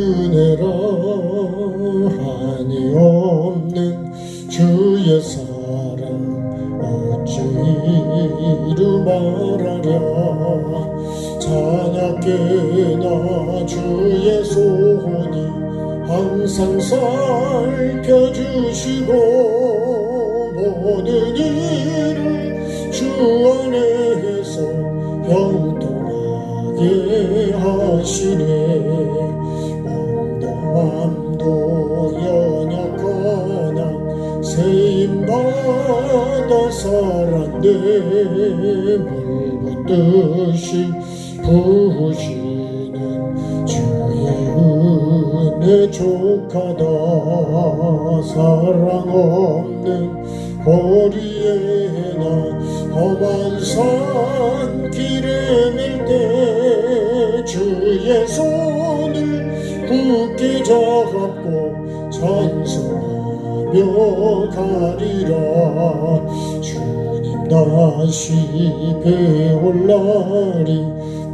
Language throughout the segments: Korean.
은혜라 한이 없는 주의 사랑 어찌 이루 말하랴. 자나깨나 주의 손이 항상 살펴주시고 모든 일을 주 안에서 형통하게 하시네. 맘도 연약하나 세임받아 살았네. 물붓듯이 부으시는 주의 은혜 족하다. 사랑 없는 거리에 나 험한 산 길에 밀 때 주의 손을 굳게 잡고 찬송하며 가리라. 주님 다시 배올 날이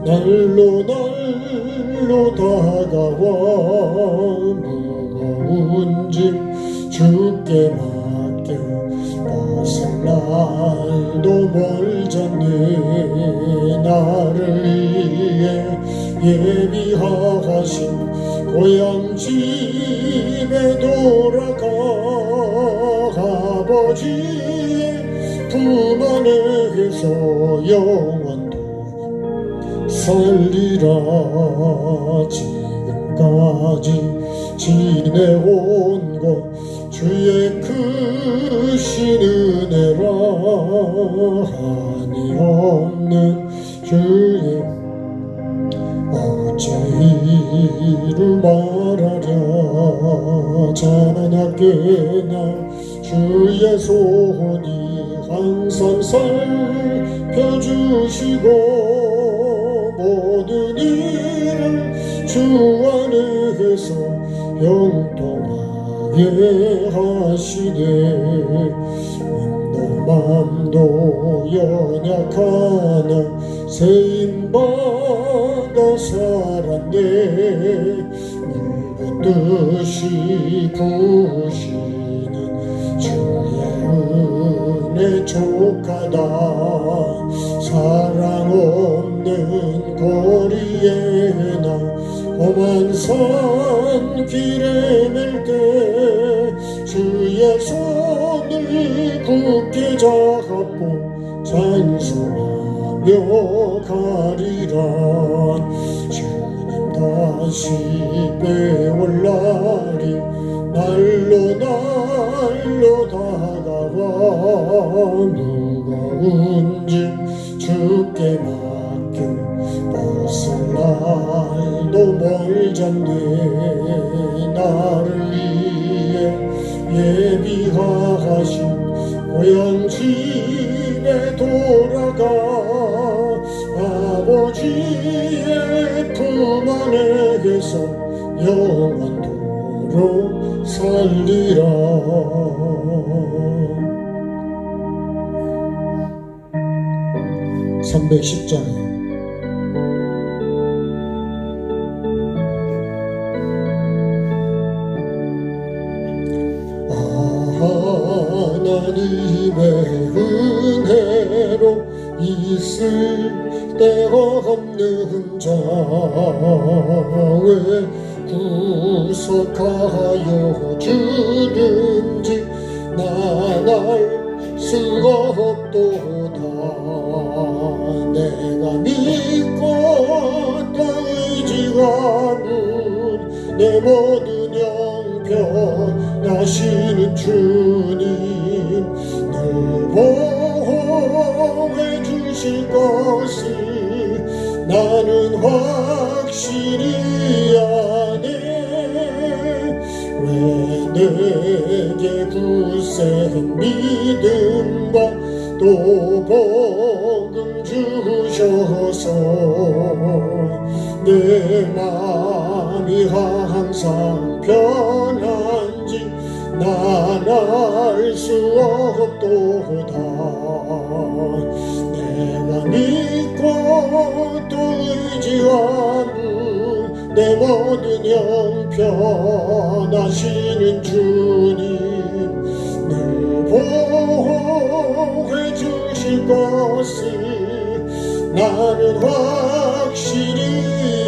날로 다가와 무거운 짐 주께 맡겨 벗을 날도 멀잖네. 나를 위해 예비하신 고향 집에 돌아가 아버지의 품 안에서 영원토록 살리라. 지금까지 지내온 것 주의 크신 은혜라 한이 없는 주의 어찌 이루 말하랴. 자나깨나 주의 손이 항상 살펴주시고 모든 일을 주 안에서 형통하게 하시네. 맘도 연약하나 세임받아 살았네. 물붓듯이 부으시는 주의 은혜 족하다. 사랑 없는 거리에 나 험한 산 길에 밀 때 주의 손을 굳게 잡고 찬송하며 가리라. 주님 다시 배올 날이 날로 다가와 무거운 짐 주께 맡겨 벗을 날도 멀잖네. 나를 위해 예비하신 고향 집에 돌아가 아버지의 품 안에서 영원토록 살리라. 310장에 하나님의 은혜로 있을 데가 없는 자왜 구속하여 주는지 난 알 수가 없도다. 내가 믿고 또 의지하는 내 모든 형편 나시는 주님 늘 보호해 주실 것을 나는 확실히 아네. 왜 내게 굳센 믿음과 또 복음 주셔서 내 마음이 항상 편한지 난 알 수 없도다. 내가 믿고 또 의지하는 내 모든 형편하시는 주님 늘 보호해 주실 것을 나는 확실히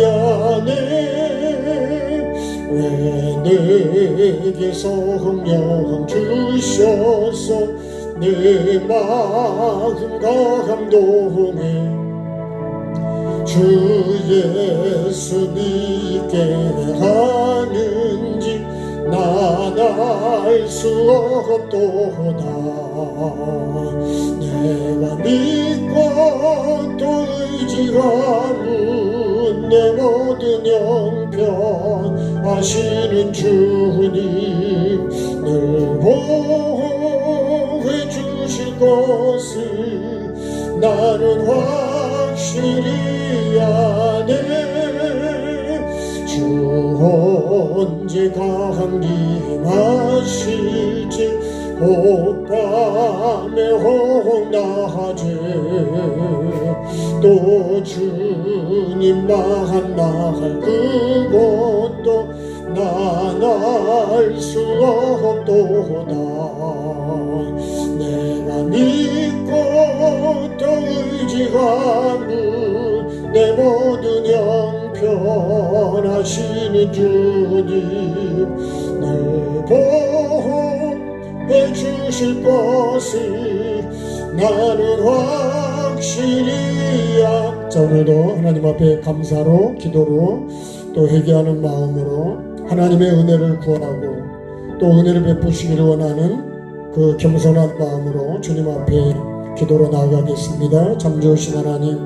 아네. 왜 내게서 성령 주셔서 내 마음 감동해 주 예수 믿게 하는지 난 알 수 없도다. 내가 믿고 또 의지하는 내 모든 형편 하시는 주님 늘 보호해 주실 것을 나는 확실히 아네. 주 언제 강림하실지 혹밤에 혹 낮에 또 주님 만날 그것도 난 알 수 없도다. 내가 믿고 또 의지하는 내 모든 형편 하시는 주님 늘 보호해 주실 것을 나는 확실히 자, 오늘도 하나님 앞에 감사로 기도로 또 회개하는 마음으로 하나님의 은혜를 구하고 또 은혜를 베푸시기를 원하는 그 겸손한 마음으로 주님 앞에 기도로 나아가겠습니다. 참 좋으신 하나님,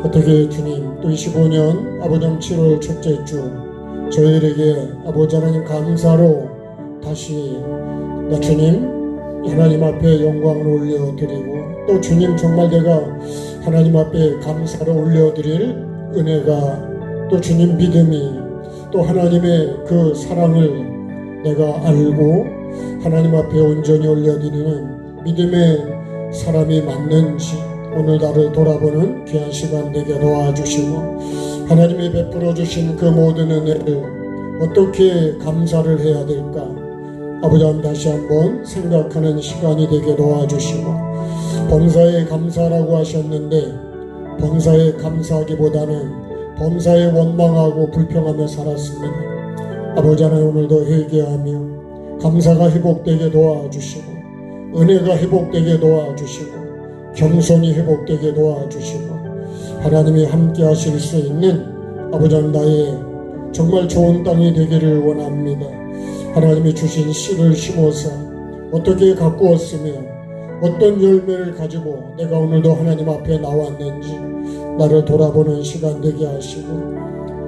어떻게 주님 또 25년 아버지 7월 첫째 주 저희에게 아버지 하나님 감사로 다시 나 주님 하나님 앞에 영광을 올려드리고 또 주님 정말 내가 하나님 앞에 감사로 올려드릴 은혜가 또 주님 믿음이 또 하나님의 그 사랑을 내가 알고 하나님 앞에 온전히 올려드리는 믿음의 사람이 맞는지 오늘 나를 돌아보는 귀한 시간 되게 도와주시고 하나님이 베풀어 주신 그 모든 은혜를 어떻게 감사를 해야 될까 아버지 하나님 다시 한번 생각하는 시간이 되게 도와주시고 범사에 감사라고 하셨는데 범사에 감사하기보다는 범사에 원망하고 불평하며 살았습니다. 아버지 하나님 오늘도 회개하며 감사가 회복되게 도와주시고 은혜가 회복되게 도와주시고 겸손이 회복되게 도와주시고 하나님이 함께 하실 수 있는 아버지 하나님 나의 정말 좋은 땅이 되기를 원합니다. 하나님이 주신 씨를 심어서 어떻게 가꾸었으며 어떤 열매를 가지고 내가 오늘도 하나님 앞에 나왔는지 나를 돌아보는 시간 되게 하시고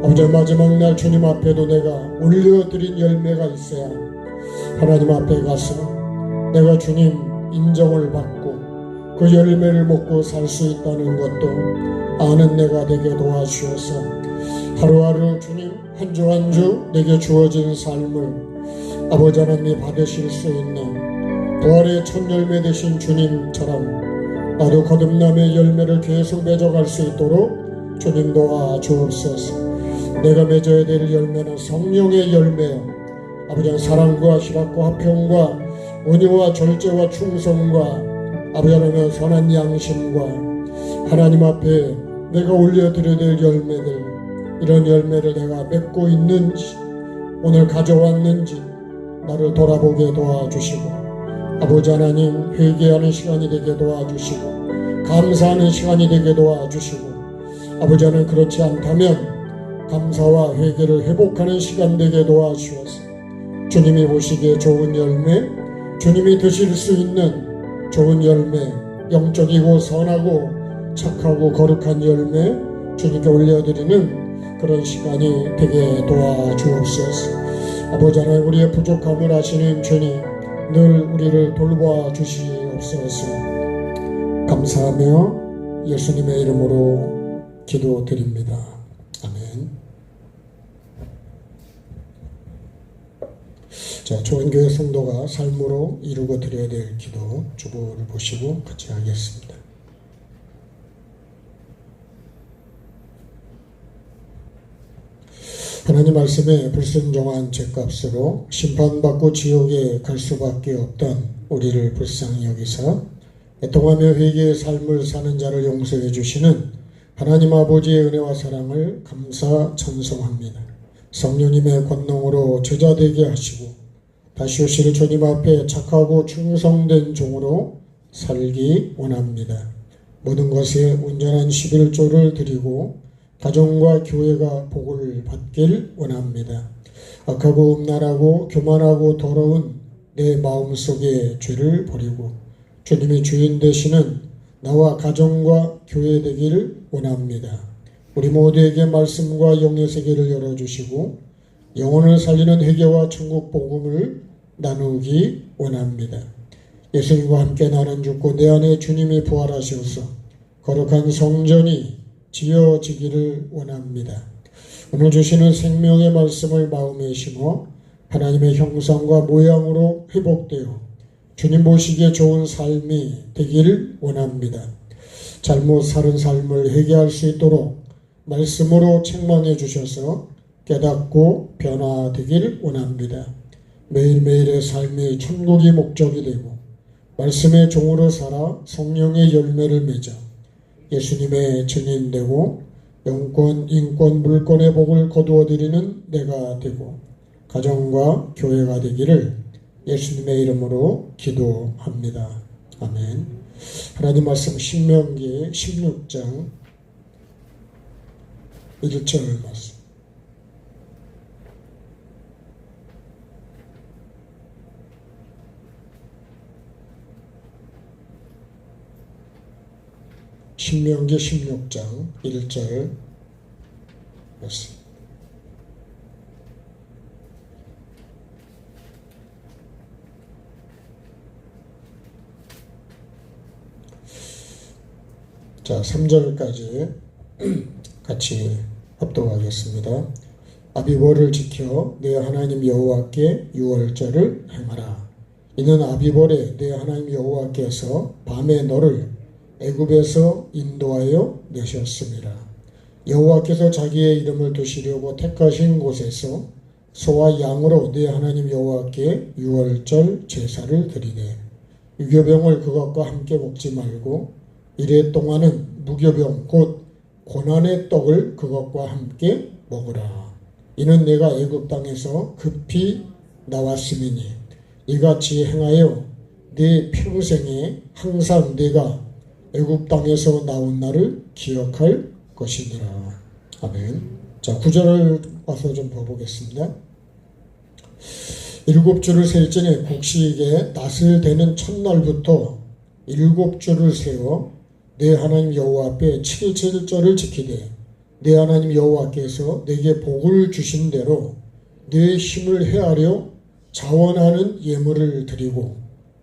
아버지 마지막 날 주님 앞에도 내가 올려드린 열매가 있어야 하나님 앞에 가서 내가 주님 인정을 받고 그 열매를 먹고 살 수 있다는 것도 아는 내가 되게 도와주셔서 하루하루 주님 한 주 한 주 내게 주어진 삶을 아버지 하나님이 받으실 수 있는 부활의 첫 열매 되신 주님처럼 나도 거듭남의 열매를 계속 맺어갈 수 있도록 주님 도와주옵소서. 내가 맺어야 될 열매는 성령의 열매요 아버지 사랑과 희락과 화평과 온유와 절제와 충성과 아버지 하나님의 선한 양심과 하나님 앞에 내가 올려드려야 될 열매들 이런 열매를 내가 맺고 있는지 오늘 가져왔는지 나를 돌아보게 도와주시고 아버지 하나님 회개하는 시간이 되게 도와주시고 감사하는 시간이 되게 도와주시고 아버지 하나님 그렇지 않다면 감사와 회개를 회복하는 시간 되게 도와주셔서 주님이 보시기에 좋은 열매 주님이 드실 수 있는 좋은 열매 영적이고 선하고 착하고 거룩한 열매 주님께 올려드리는 그런 시간이 되게 도와주옵소서. 아버지 하나님 우리의 부족함을 아시는 주님 늘 우리를 돌보아 주시옵소서. 감사하며 예수님의 이름으로 기도드립니다. 아멘. 자, 좋은 교회 성도가 삶으로 이루고 드려야 될 기도 주보를 보시고 같이 하겠습니다. 하나님 말씀에 불순종한 죄값으로 심판받고 지옥에 갈 수밖에 없던 우리를 불쌍히 여기사 애통하며 회개의 삶을 사는 자를 용서해 주시는 하나님 아버지의 은혜와 사랑을 감사 찬송합니다. 성령님의 권능으로 제자 되게 하시고 다시 오실 주님 앞에 착하고 충성된 종으로 살기 원합니다. 모든 것에 온전한 11조를 드리고 가정과 교회가 복을 받길 원합니다. 악하고 음란하고 교만하고 더러운 내 마음속의 죄를 버리고 주님이 주인 되시는 나와 가정과 교회 되기를 원합니다. 우리 모두에게 말씀과 영의 세계를 열어주시고 영혼을 살리는 회개와 천국 복음을 나누기 원합니다. 예수님과 함께 나는 죽고 내 안에 주님이 부활하셔서 거룩한 성전이 지어지기를 원합니다. 오늘 주시는 생명의 말씀을 마음에 심어 하나님의 형상과 모양으로 회복되어 주님 보시기에 좋은 삶이 되기를 원합니다. 잘못 사는 삶을 회개할 수 있도록 말씀으로 책망해 주셔서 깨닫고 변화되기를 원합니다. 매일매일의 삶이 천국이 목적이 되고 말씀의 종으로 살아 성령의 열매를 맺어 예수님의 증인되고 영권, 인권, 물권의 복을 거두어드리는 내가 되고 가정과 교회가 되기를 예수님의 이름으로 기도합니다. 아멘. 하나님 말씀 신명기 16장 1절 말씀. 신명기 16장 1절 말씀. 자, 3절까지 같이 합독하겠습니다. 아비벌을 지켜 내 하나님 여호와께 유월절을 행하라. 이는 아비벌에 내 하나님 여호와께서 밤에 너를 애굽에서 인도하여 내셨습니다. 여호와께서 자기의 이름을 두시려고 택하신 곳에서 소와 양으로 내 하나님 여호와께 유월절 제사를 드리되 유교병을 그것과 함께 먹지 말고 이래 동안은 무교병 곧 고난의 떡을 그것과 함께 먹으라. 이는 내가 애굽 땅에서 급히 나왔음이니 이같이 행하여 네 평생에 항상 내가 애굽 땅에서 나온 날을 기억할 것이니라. 아멘. 자, 9절을 와서 좀 봐보겠습니다. 7주를 셀지니 곡식에 낫을 대는 첫날부터 7주를 세워 내 하나님 여호와 앞에 7절을 지키되 내 하나님 여호와께서 내게 복을 주신 대로 내 힘을 헤아려 자원하는 예물을 드리고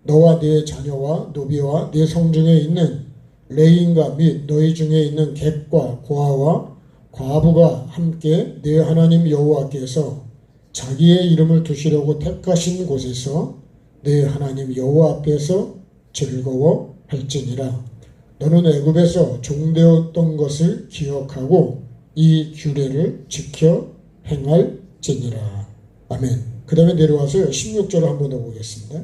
너와 네 자녀와 노비와 네 성중에 있는 레인과 및 너희 중에 있는 객과 고아와 과부가 함께 내 하나님 여호와께서 자기의 이름을 두시려고 택하신 곳에서 내 하나님 여호와 앞에서 즐거워할지니라. 너는 애굽에서 종되었던 것을 기억하고 이 규례를 지켜 행할지니라. 아멘. 그 다음에 내려와서 16절을 한번 더 보겠습니다.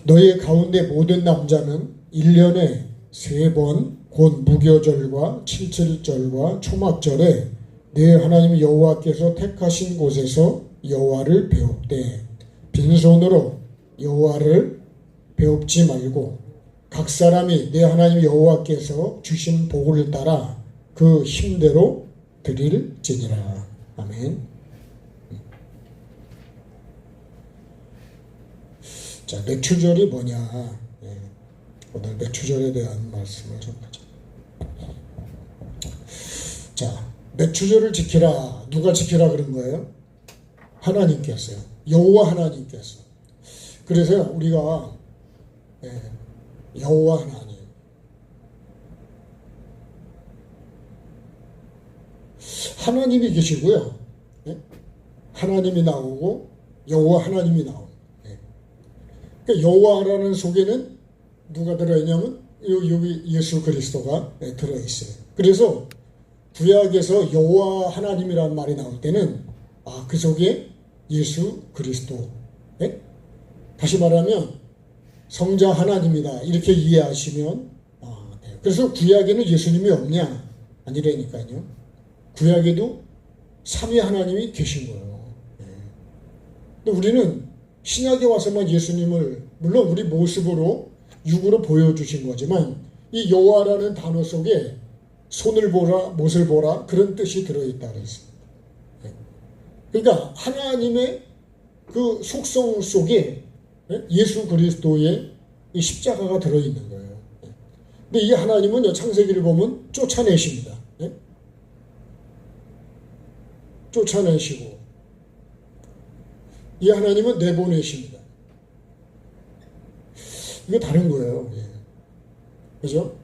너희 가운데 모든 남자는 1년에 3번 곧 무교절과 칠칠절과 초막절에 내 하나님 여호와께서 택하신 곳에서 여호와를 배웁되 빈손으로 여호와를 배웁지 말고 각 사람이 내 하나님 여호와께서 주신 복을 따라 그 힘대로 드릴지니라. 아멘. 자, 맥추절이 뭐냐? 오늘 맥추절에 대한 말씀을 좀 하죠. 자, 맥추절을 지키라. 누가 지키라 그런 거예요? 하나님께서요. 여호와 하나님께서. 그래서 우리가 여호와 하나님, 하나님이 계시고요. 하나님이 나오고 여호와 하나님이 나옵니다. 그러니까 여호와라는 속에는 누가 들어있냐면 여기 예수 그리스도가 들어있어요. 그래서 구약에서 여호와 하나님이라는 말이 나올 때는 그 속에 예수 그리스도, 네? 다시 말하면 성자 하나님이다 이렇게 이해하시면 돼요. 그래서 구약에는 예수님이 없냐? 아니라니까요. 구약에도 삼위 하나님이 계신 거예요. 근데 우리는 신약에 와서만 예수님을 물론 우리 모습으로 육으로 보여주신 거지만 이 여호와라는 단어 속에 손을 보라, 못을 보라 그런 뜻이 들어있다 그랬습니다. 그러니까 하나님의 그 속성 속에 예수 그리스도의 이 십자가가 들어있는 거예요. 근데 이 하나님은 창세기를 보면 쫓아내십니다. 쫓아내시고 이 하나님은 내보내십니다. 이게 다른 거예요. 그죠?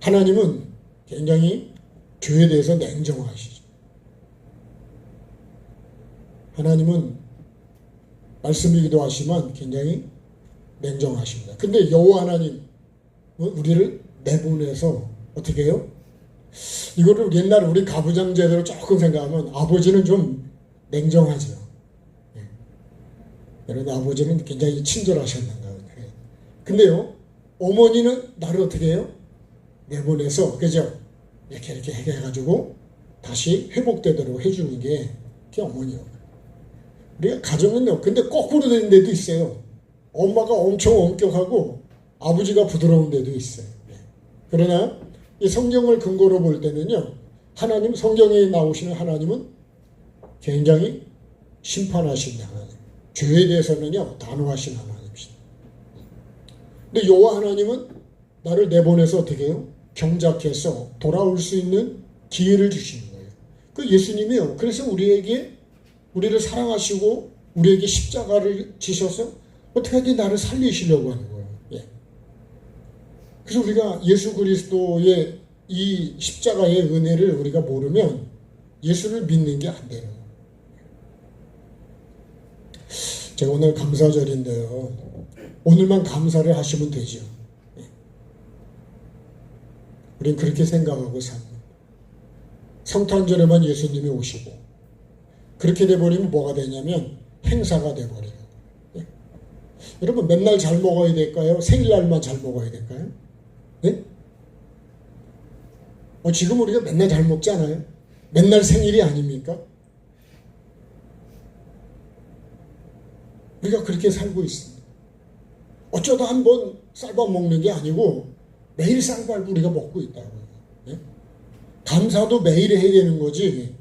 하나님은 굉장히 죄에 대해서 냉정하시죠. 하나님은 말씀이기도 하지만 굉장히 냉정하십니다. 근데 여호와 하나님은 우리를 내보내서 어떻게 해요? 이거를 옛날 우리 가부장제대로 조금 생각하면 아버지는 좀 냉정하죠. 여러분 아버지는 굉장히 친절하셨는가. 근데요 어머니는 나를 어떻게 해요? 내보내서 그죠? 이렇게 해가지고 다시 회복되도록 해주는 게 그게 어머니요. 우리가 가정은요 근데 거꾸로 되는 데도 있어요. 엄마가 엄청 엄격하고 아버지가 부드러운 데도 있어요. 그러나 이 성경을 근거로 볼 때는요 하나님 성경에 나오시는 하나님은 굉장히 심판하신 하나님, 죄에 대해서는요 단호하신 하나님이십니다. 근데 여호와 하나님은 나를 내보내서 어떻게 해요? 경작해서 돌아올 수 있는 기회를 주시는 거예요. 그 예수님이요 그래서 우리를 사랑하시고 우리에게 십자가를 지셔서 어떻게든 나를 살리시려고 하는 거예요. 그래서 우리가 예수 그리스도의 이 십자가의 은혜를 우리가 모르면 예수를 믿는 게 안 돼요. 제가 오늘 감사절인데요. 오늘만 감사를 하시면 되죠. 우린 그렇게 생각하고 삽니다. 성탄절에만 예수님이 오시고 그렇게 돼버리면 뭐가 되냐면 행사가 돼버려요. 여러분 맨날 잘 먹어야 될까요? 생일날만 잘 먹어야 될까요? 네? 지금 우리가 맨날 잘 먹지 않아요? 맨날 생일이 아닙니까? 우리가 그렇게 살고 있습니다. 어쩌다 한번 쌀밥 먹는 게 아니고 매일 쌀밥 우리가 먹고 있다고요. 네? 감사도 매일 해야 되는 거지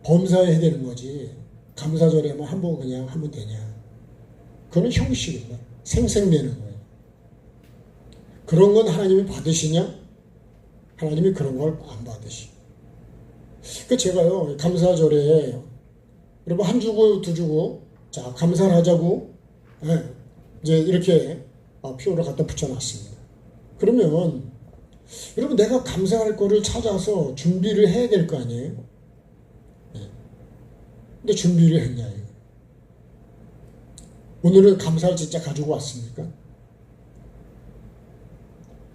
범사해야 되는 거지 감사절에만 한 번 그냥 하면 되냐. 그건 형식입니다. 생생내는 거예요. 그런 건 하나님이 받으시냐? 하나님이 그런 걸 안 받으시고. 그 제가요 감사절에 여러분 한 주고 두 주고 자 감사를 하자고 이제 이렇게 표를 갖다 붙여놨습니다. 그러면 여러분 내가 감사할 거를 찾아서 준비를 해야 될 거 아니에요? 근데 준비를 했냐 이거. 오늘은 감사를 진짜 가지고 왔습니까?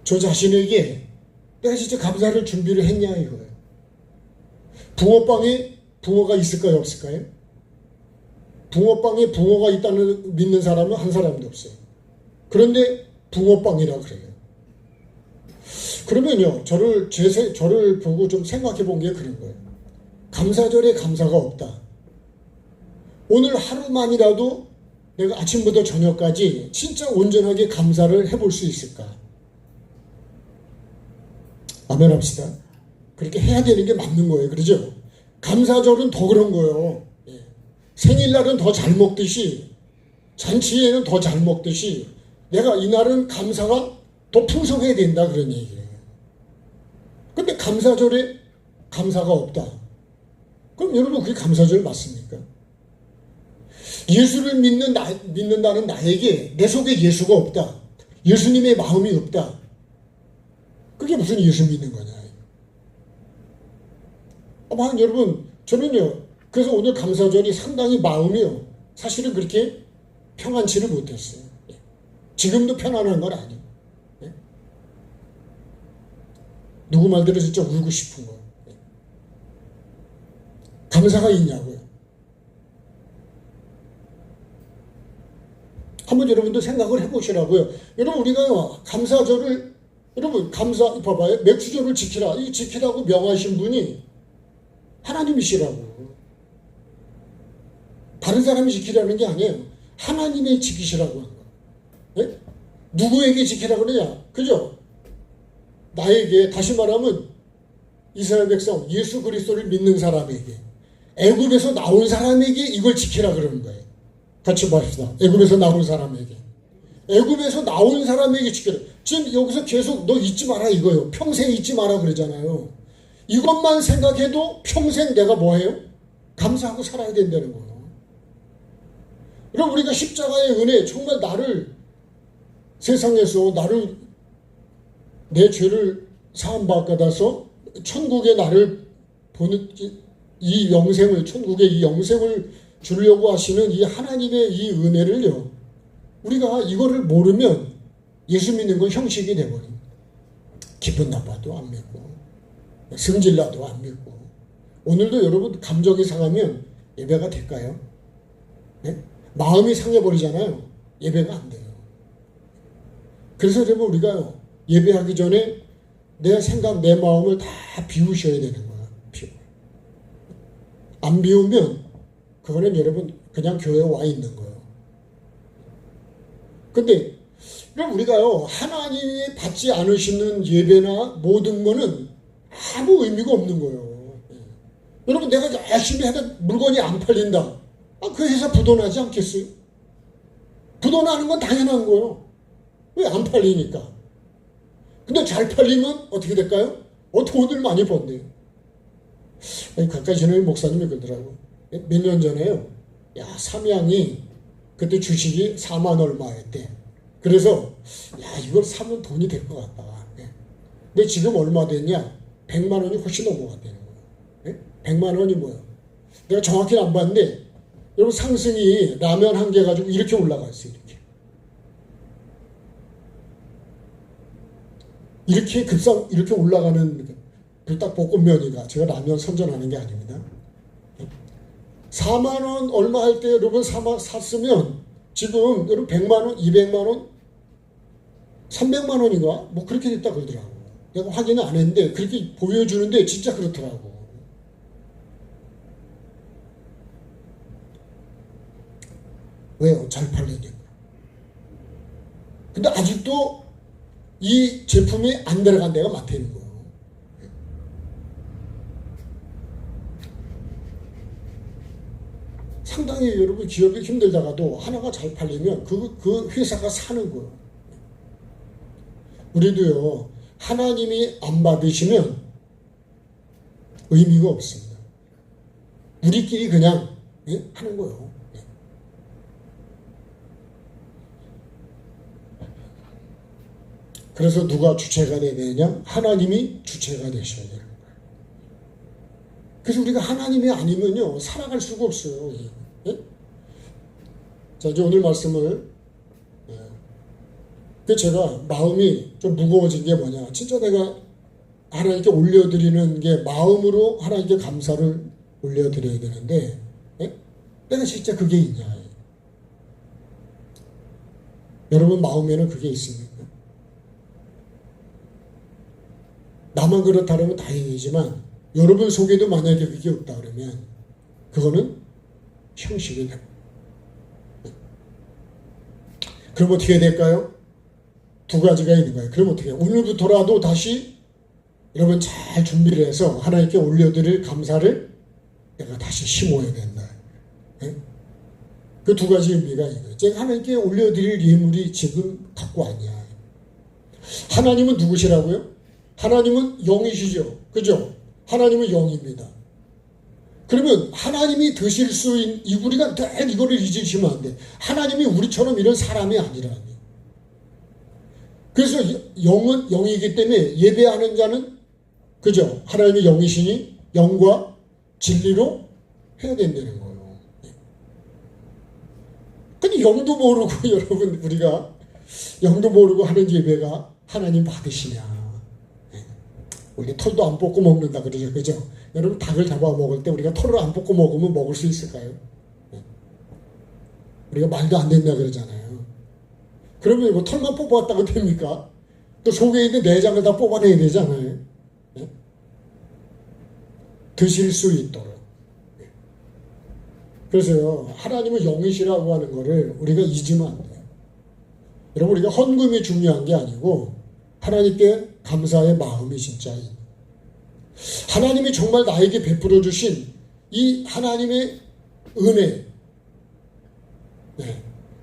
저 자신에게 내가 진짜 감사를 준비를 했냐 이거예요. 붕어빵에 붕어가 있을까요 없을까요? 붕어빵에 붕어가 있다는 믿는 사람은 한 사람도 없어요. 그런데 붕어빵이라고 그래요. 그러면요 저를 보고 좀 생각해 본 게 그런 거예요. 감사절에 감사가 없다. 오늘 하루만이라도 내가 아침부터 저녁까지 진짜 온전하게 감사를 해볼 수 있을까? 아멘 합시다. 그렇게 해야 되는 게 맞는 거예요. 그러죠? 감사절은 더 그런 거예요. 생일날은 더 잘 먹듯이 잔치에는 더 잘 먹듯이 내가 이날은 감사가 더 풍성해야 된다 그런 얘기예요. 근데 감사절에 감사가 없다. 그럼 여러분 그게 감사절 맞습니까? 예수를 믿는다는 나에게 내 속에 예수가 없다. 예수님의 마음이 없다. 그게 무슨 예수 믿는 거냐. 여러분 저는요 그래서 오늘 감사절이 상당히 마음이요 사실은 그렇게 평안치를 못했어요. 지금도 편안한 건 아니에요. 누구 말대로 진짜 울고 싶은 거예요. 감사가 있냐고요. 한번 여러분도 생각을 해보시라고요. 여러분 우리가요 감사절을 여러분 감사 봐봐요. 맥주절을 지키라. 이 지키라고 명하신 분이 하나님이시라고. 다른 사람이 지키라는 게 아니에요. 하나님이 지키시라고 한 거예요. 네? 누구에게 지키라 그러냐? 그죠? 나에게, 다시 말하면 이스라엘 백성 예수 그리스도를 믿는 사람에게, 애굽에서 나온 사람에게 이걸 지키라 그러는 거예요. 같이 봅시다. 애굽에서 나온 사람에게. 애굽에서 나온 사람에게 지키라. 지금 여기서 계속 너 잊지 마라 이거예요. 평생 잊지 마라 그러잖아요. 이것만 생각해도 평생 내가 뭐해요? 감사하고 살아야 된다는 거예요. 그럼 우리가 십자가의 은혜, 정말 나를 세상에서 나를 내 죄를 사함받아서 천국에 나를 보는 이 영생을, 천국의 이 영생을 주려고 하시는 이 하나님의 이 은혜를요, 우리가 이거를 모르면 예수 믿는 건 형식이 돼버려요. 기분 나빠도 안 믿고, 승질 나도 안 믿고. 오늘도 여러분 감정이 상하면 예배가 될까요? 네? 마음이 상해버리잖아요. 예배가 안 돼요. 그래서 여러분 우리가 예배하기 전에 내 생각, 내 마음을 다 비우셔야 되는 거야. 안 비우면 그거는 여러분 그냥 교회에 와 있는 거예요. 근데 그럼 우리가요 하나님이 받지 않으시는 예배나 모든 거는 아무 의미가 없는 거예요. 여러분 내가 열심히 해도 물건이 안 팔린다. 그 회사 부도나지 않겠어요? 부도나는 건 당연한 거예요. 왜 안 팔리니까. 근데 잘 팔리면 어떻게 될까요? 돈을 많이 번대요. 가까이 지내는 목사님이 그러더라고. 몇 년 전에요. 야, 삼양이 그때 주식이 4만 얼마였대. 그래서 야, 이걸 사면 돈이 될 것 같다. 근데 지금 얼마 됐냐? 100만 원이 훨씬 넘어갔다는 거예요. 100만 원이 뭐야? 내가 정확히는 안 봤는데 여러분 상승이 라면 한 개 가지고 이렇게 올라가 있어요. 이렇게 급상 이렇게 올라가는 불닭볶음면이가, 제가 라면 선전하는 게 아닙니다. 4만 원 얼마 할 때 여러분 샀으면 지금 여러분 100만 원, 200만 원, 300만 원인가 뭐 그렇게 됐다 그러더라고. 내가 확인은 안 했는데 그렇게 보여주는데 진짜 그렇더라고. 왜요? 잘 팔리니까. 근데 아직도 이 제품이 안 들어간 데가 많다는 거예요. 상당히 여러분 기업이 힘들다가도 하나가 잘 팔리면 그 회사가 사는 거예요. 우리도요, 하나님이 안 받으시면 의미가 없습니다. 우리끼리 그냥 하는 거예요. 그래서 누가 주체가 돼야 되느냐? 하나님이 주체가 되셔야 되는 거예요. 그래서 우리가 하나님이 아니면요 살아갈 수가 없어요. 예? 자, 이제 오늘 말씀을 제가 마음이 좀 무거워진 게 뭐냐? 진짜 내가 하나님께 올려드리는 게 마음으로 하나님께 감사를 올려드려야 되는데 내가 진짜 그게 있냐? 여러분 마음에는 그게 있습니까? 나만 그렇다면 다행이지만 여러분 속에도 만약에 그게 없다 그러면 그거는 형식이 됩니다. 그럼 어떻게 해야 될까요? 두 가지가 있는 거예요. 그럼 어떻게 해요? 오늘부터라도 다시 여러분 잘 준비를 해서 하나님께 올려드릴 감사를 내가 다시 심어야 된다. 그 두 가지 의미가 있어요. 제가 하나님께 올려드릴 예물이 지금 갖고 왔냐. 하나님은 누구시라고요? 하나님은 영이시죠. 그죠? 하나님은 영입니다. 그러면 하나님이 드실 수 있는, 우리가 늘 이거를 잊으시면 안 돼. 하나님이 우리처럼 이런 사람이 아니라니. 그래서 영은 영이기 때문에 예배하는 자는, 그죠? 하나님이 영이시니 영과 진리로 해야 된다는 거예요. 근데 영도 모르고 여러분 우리가 영도 모르고 하는 예배가 하나님 받으시냐. 우리 털도 안 뽑고 먹는다 그러죠. 그죠? 여러분 닭을 잡아 먹을 때 우리가 털을 안 뽑고 먹으면 먹을 수 있을까요? 우리가 말도 안 된다 그러잖아요. 그러면 이거 털만 뽑아왔다고 됩니까? 또 속에 있는 내장을 다 뽑아내야 되잖아요. 드실 수 있도록. 그래서요, 하나님은 영이시라고 하는 거를 우리가 잊으면 안 돼요. 여러분, 우리가 헌금이 중요한 게 아니고 하나님께 감사의 마음이 진짜 하나님이 정말 나에게 베풀어 주신 이 하나님의 은혜,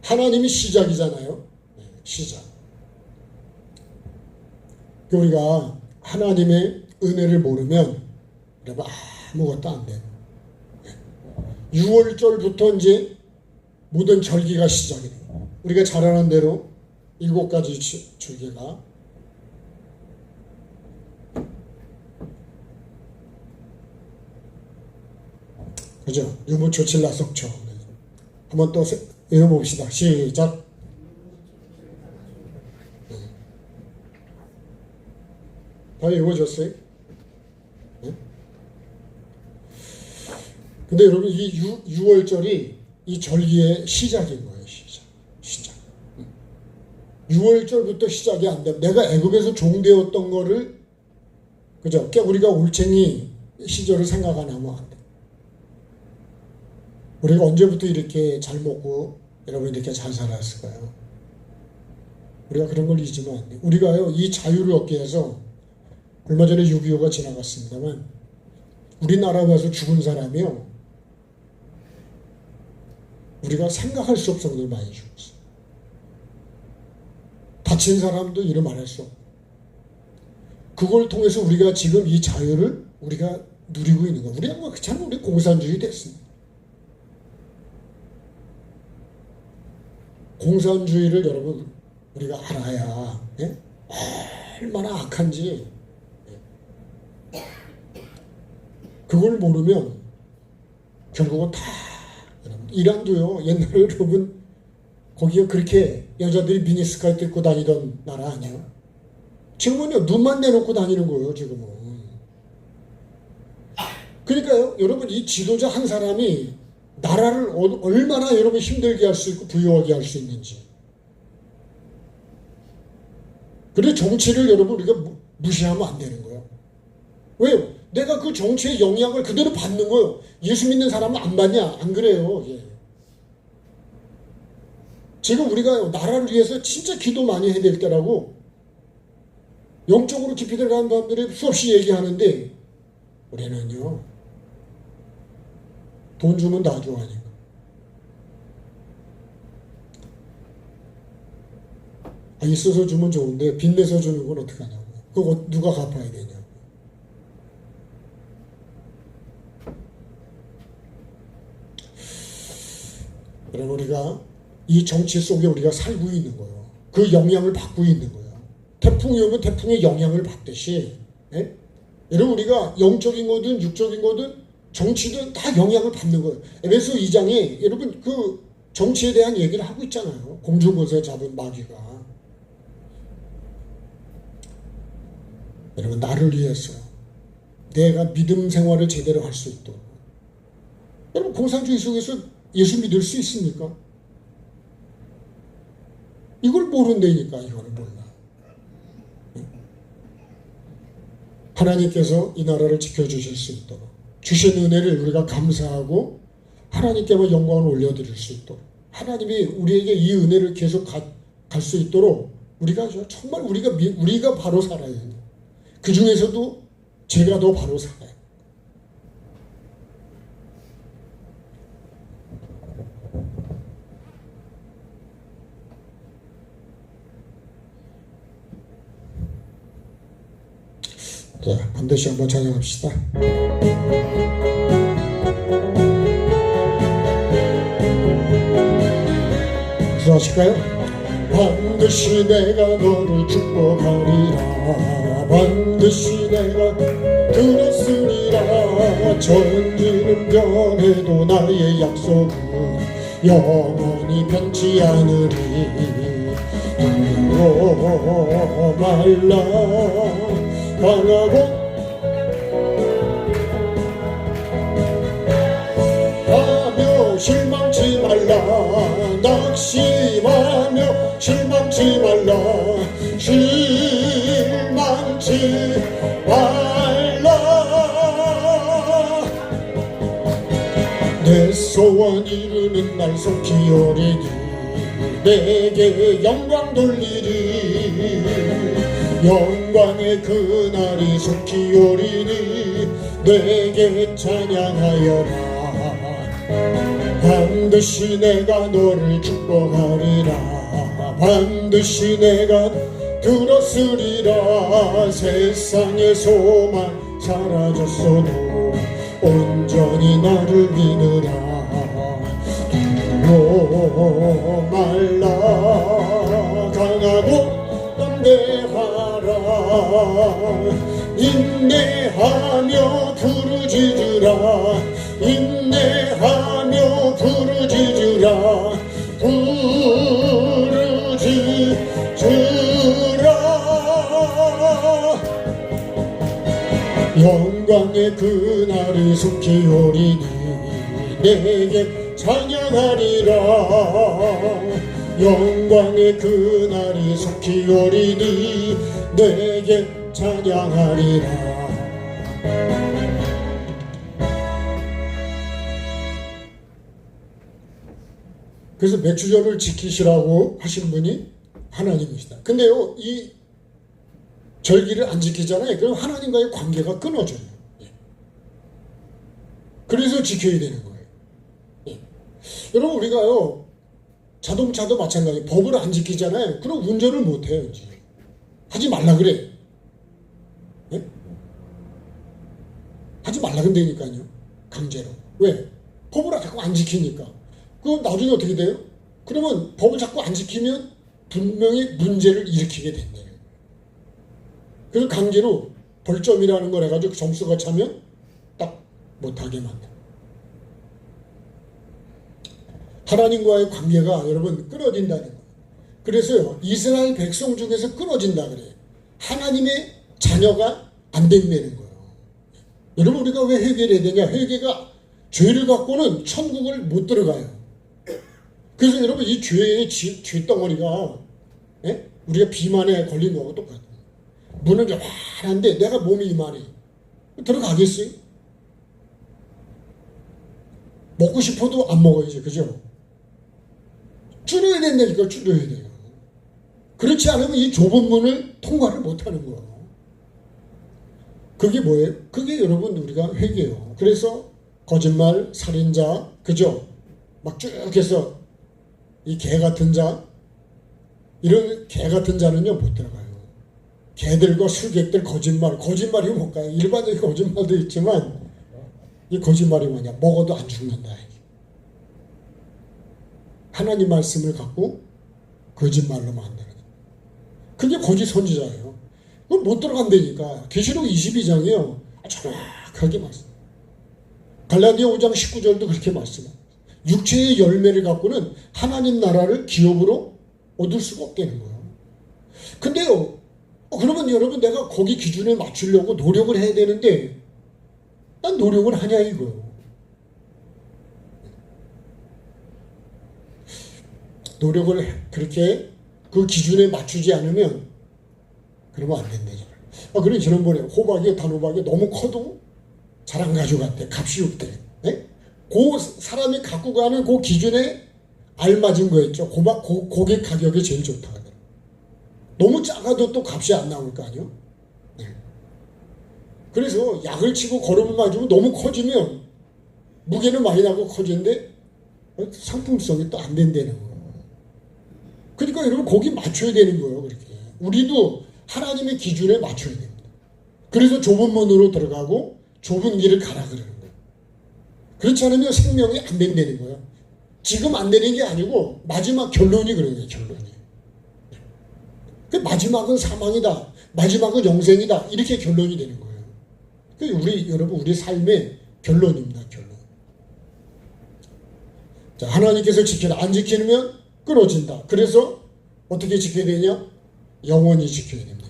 하나님이 시작이잖아요. 시작. 우리가 하나님의 은혜를 모르면 여러분 아무것도 안 돼요. 6월절부터 이제 모든 절기가 시작이 돼요. 우리가 잘 아는 대로 7가지 절기가 그죠? 유무초 칠라석초 한번 또 읽어봅시다. 시작. 다 읽어줬어요? 네? 근데 여러분 이 6월절이 이 절기의 시작인 거예요. 시작. 6월절부터 시작이 안 되면 내가 애굽에서 종되었던 거를 그죠? 우리가 올챙이 시절을 생각 안 하면 안 돼. 우리가 언제부터 이렇게 잘 먹고 여러분 이렇게 잘 살았을까요? 우리가 그런 걸 잊으면 안 돼. 우리가요 이 자유를 얻기 위해서 얼마 전에 6.25가 지나갔습니다만 우리나라 가서 죽은 사람이요 우리가 생각할 수 없을 정도로 많이 죽었어요. 다친 사람도 이름 안 할 수 없고 그걸 통해서 우리가 지금 이 자유를 우리가 누리고 있는 거예요. 우리가 뭐 참 우리 공산주의 됐습니다. 공산주의를 여러분 우리가 알아야 얼마나 악한지 그걸 모르면 결국은 다 여러분 이란도요 옛날에 여러분 거기가 그렇게 여자들이 미니스커트 입고 다니던 나라 아니에요? 지금은요 눈만 내놓고 다니는 거예요 지금은. 그러니까요 여러분 이 지도자 한 사람이 나라를 얼마나 여러분 힘들게 할 수 있고 부유하게 할 수 있는지. 그래서 정치를 여러분 우리가 무시하면 안 되는 거예요. 왜요? 내가 그 정치의 영향을 그대로 받는 거예요. 예수 믿는 사람은 안 받냐? 안 그래요. 예. 지금 우리가 나라를 위해서 진짜 기도 많이 해야 될 때라고 영적으로 깊이 들어가는 사람들이 수없이 얘기하는데 우리는요 돈 주면 다 좋아하니까. 있어서 주면 좋은데 빚내서 주는 건 어떡하냐고. 그거 누가 갚아야 되냐고. 그럼 우리가 이 정치 속에 우리가 살고 있는 거예요. 그 영향을 받고 있는 거예요. 태풍이 오면 태풍의 영향을 받듯이 여러분 우리가 영적인 거든 육적인 거든 정치든 다 영향을 받는 거예요. 에베소 2장에 여러분 그 정치에 대한 얘기를 하고 있잖아요. 공중곳에 잡은 마귀가. 여러분 나를 위해서 내가 믿음 생활을 제대로 할 수 있도록 여러분 공산주의 속에서 예수 믿을 수 있습니까? 이걸 모른다니까. 이거를 몰라. 하나님께서 이 나라를 지켜주실 수 있도록 주신 은혜를 우리가 감사하고 하나님께만 영광을 올려드릴 수 있도록 하나님이 우리에게 이 은혜를 계속 갈 수 있도록 우리가 정말 우리가 바로 살아야 해요. 그 중에서도 제가 더 바로 살아요. 자, 반드시 한번 찬양합시다. 기도하실까요? 반드시 내가 너를 축복하리라. 반드시 내가 들었으리라. 천지는 변해도 나의 약속은 영원히 변치 않으리. 두려워 말라. 강하고 실망치 말라. 낙심하며 실망치 말라. 실망치 말라. 내 소원 이루는 날 속히 오리니 내게 영광 돌리리. 영광의 그날이 속히 오리니 내게 찬양하여라. 반드시 내가 너를 축복하리라. 반드시 내가 들었으리라. 세상의 소망 사라졌어도 온전히 나를 믿으라. 두려워 말라. 강하고 담대하라. 인내하며 부르짖으라. 인내하며 부르짖으라. 부르짖으라. 영광의 그날이 속히 오리니 내게 찬양하리라. 영광의 그날이 속히 오리니 내게 찬양하리라. 그래서 맥주절을 지키시라고 하신 분이 하나님이시다. 근데요, 이 절기를 안 지키잖아요. 그럼 하나님과의 관계가 끊어져요. 그래서 지켜야 되는 거예요. 여러분, 우리가요, 자동차도 마찬가지. 법을 안 지키잖아요. 그럼 운전을 못 해요. 이제. 하지 말라 그래. 네? 하지 말라 그런다니까요. 강제로. 왜? 법을 자꾸 안 지키니까. 그럼 나중에 어떻게 돼요? 그러면 법을 자꾸 안 지키면 분명히 문제를 일으키게 된대요. 그래서 강제로 벌점이라는 걸 해가지고 점수가 차면 딱 못하게 만들어요. 하나님과의 관계가 여러분 끊어진다는 거예요. 그래서요, 이스라엘 백성 중에서 끊어진다 그래요. 하나님의 자녀가 안 된다는 거예요. 여러분, 우리가 왜 회개를 해야 되냐? 회개가 죄를 갖고는 천국을 못 들어가요. 그래서 여러분, 이 죄의 죄덩어리가 우리가 비만에 걸린 거하고 똑같아요. 문은 요만한데 내가 몸이 이만해. 들어가겠어요? 먹고 싶어도 안 먹어야지. 그죠? 줄여야 된다니까. 줄여야 돼요. 그렇지 않으면 이 좁은 문을 통과를 못하는 거예요. 그게 뭐예요? 그게 여러분 우리가 회개예요. 그래서 거짓말, 살인자, 그죠? 막 쭉 해서 이 개 같은 자, 이런 개 같은 자는요 못 들어가요. 개들과 술객들 거짓말이 뭘까요? 일반적인 거짓말도 있지만 이 거짓말이 뭐냐? 먹어도 안 죽는다. 하나님 말씀을 갖고 거짓말로 만드는. 그게 거짓 선지자예요. 그건 못 들어간다니까. 계시록 22장이요. 정확하게 말씀. 갈라디아 5장 19절도 그렇게 말씀해요. 육체의 열매를 갖고는 하나님 나라를 기업으로 얻을 수가 없다는 거예요. 근데요, 그러면 여러분 내가 거기 기준에 맞추려고 노력을 해야 되는데 난 노력을 하냐 이거예요. 노력을 그렇게 그 기준에 맞추지 않으면 그러면 안 된다죠. 그래 지난번에 단호박이 너무 커도 잘 안 가져갔대. 값이 없대. 네? 그 사람이 갖고 가는 그 기준에 알맞은 거 있죠. 고객 가격이 제일 좋다. 너무 작아도 또 값이 안 나올 거 아니에요? 네. 그래서 약을 치고 거름을 맞으면 너무 커지면 무게는 많이 나고 커지는데 상품성이 또 안 된다는 거예요. 그러니까 여러분 거기 맞춰야 되는 거예요. 그렇게 우리도 하나님의 기준에 맞춰야 됩니다. 그래서 좁은 문으로 들어가고 좁은 길을 가라 그러는 거예요. 그렇지 않으면 생명이 안 된다는 거예요. 지금 안 되는 게 아니고 마지막 결론이 그런 거예요. 결론이. 그 마지막은 사망이다. 마지막은 영생이다. 이렇게 결론이 되는 거예요. 그 여러분 우리 삶의 결론입니다. 결론. 자, 하나님께서 지켜라. 안 지키면 끊어진다. 그래서 어떻게 지켜야 되냐? 영원히 지켜야 됩니다.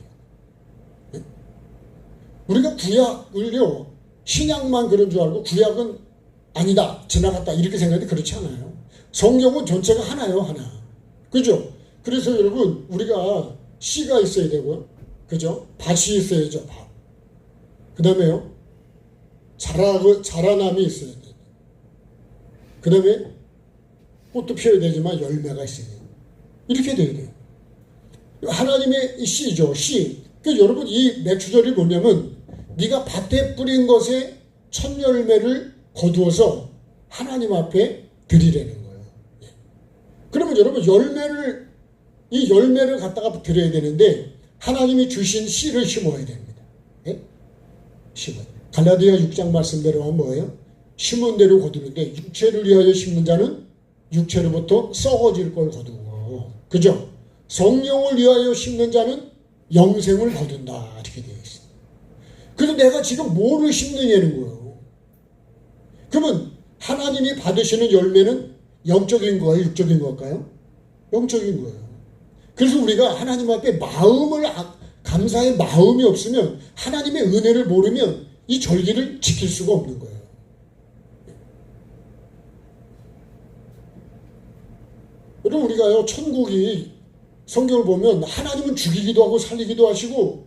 우리가 구약을요 신약만 그런 줄 알고 구약은 아니다, 지나갔다 이렇게 생각하는데 그렇지 않아요. 성경은 전체가 하나예요, 하나. 그죠? 그래서 여러분 우리가 씨가 있어야 되고요. 그죠? 밭이 있어야죠, 밭. 그 다음에요, 자라남이 있어야 돼요. 그 다음에 꽃도 피워야 되지만 열매가 있어야 돼요. 이렇게 돼야 돼요. 하나님의 씨죠, 씨. 그러니까 여러분 이 맥주절이 뭐냐면 네가 밭에 뿌린 것에 첫 열매를 거두어서 하나님 앞에 드리라는 거예요. 그러면 여러분 이 열매를 갖다가 드려야 되는데 하나님이 주신 씨를 심어야 됩니다. 예? 심어야 돼요. 갈라디아 6장 말씀대로 하면 뭐예요? 심은 대로 거두는데 육체를 위하여 심는 자는 육체로부터 썩어질 걸 거두고, 그죠? 성령을 위하여 심는 자는 영생을 거둔다, 이렇게 되어 있어요. 그래서 내가 지금 뭐를 심느냐는 거예요. 그러면 하나님이 받으시는 열매는 영적인 거예요, 육적인 걸까요? 영적인 거예요. 그래서 우리가 하나님 앞에 감사의 마음이 없으면, 하나님의 은혜를 모르면 이 절기를 지킬 수가 없는 거예요. 여러분 우리가요, 천국이 성경을 보면 하나님은 죽이기도 하고 살리기도 하시고,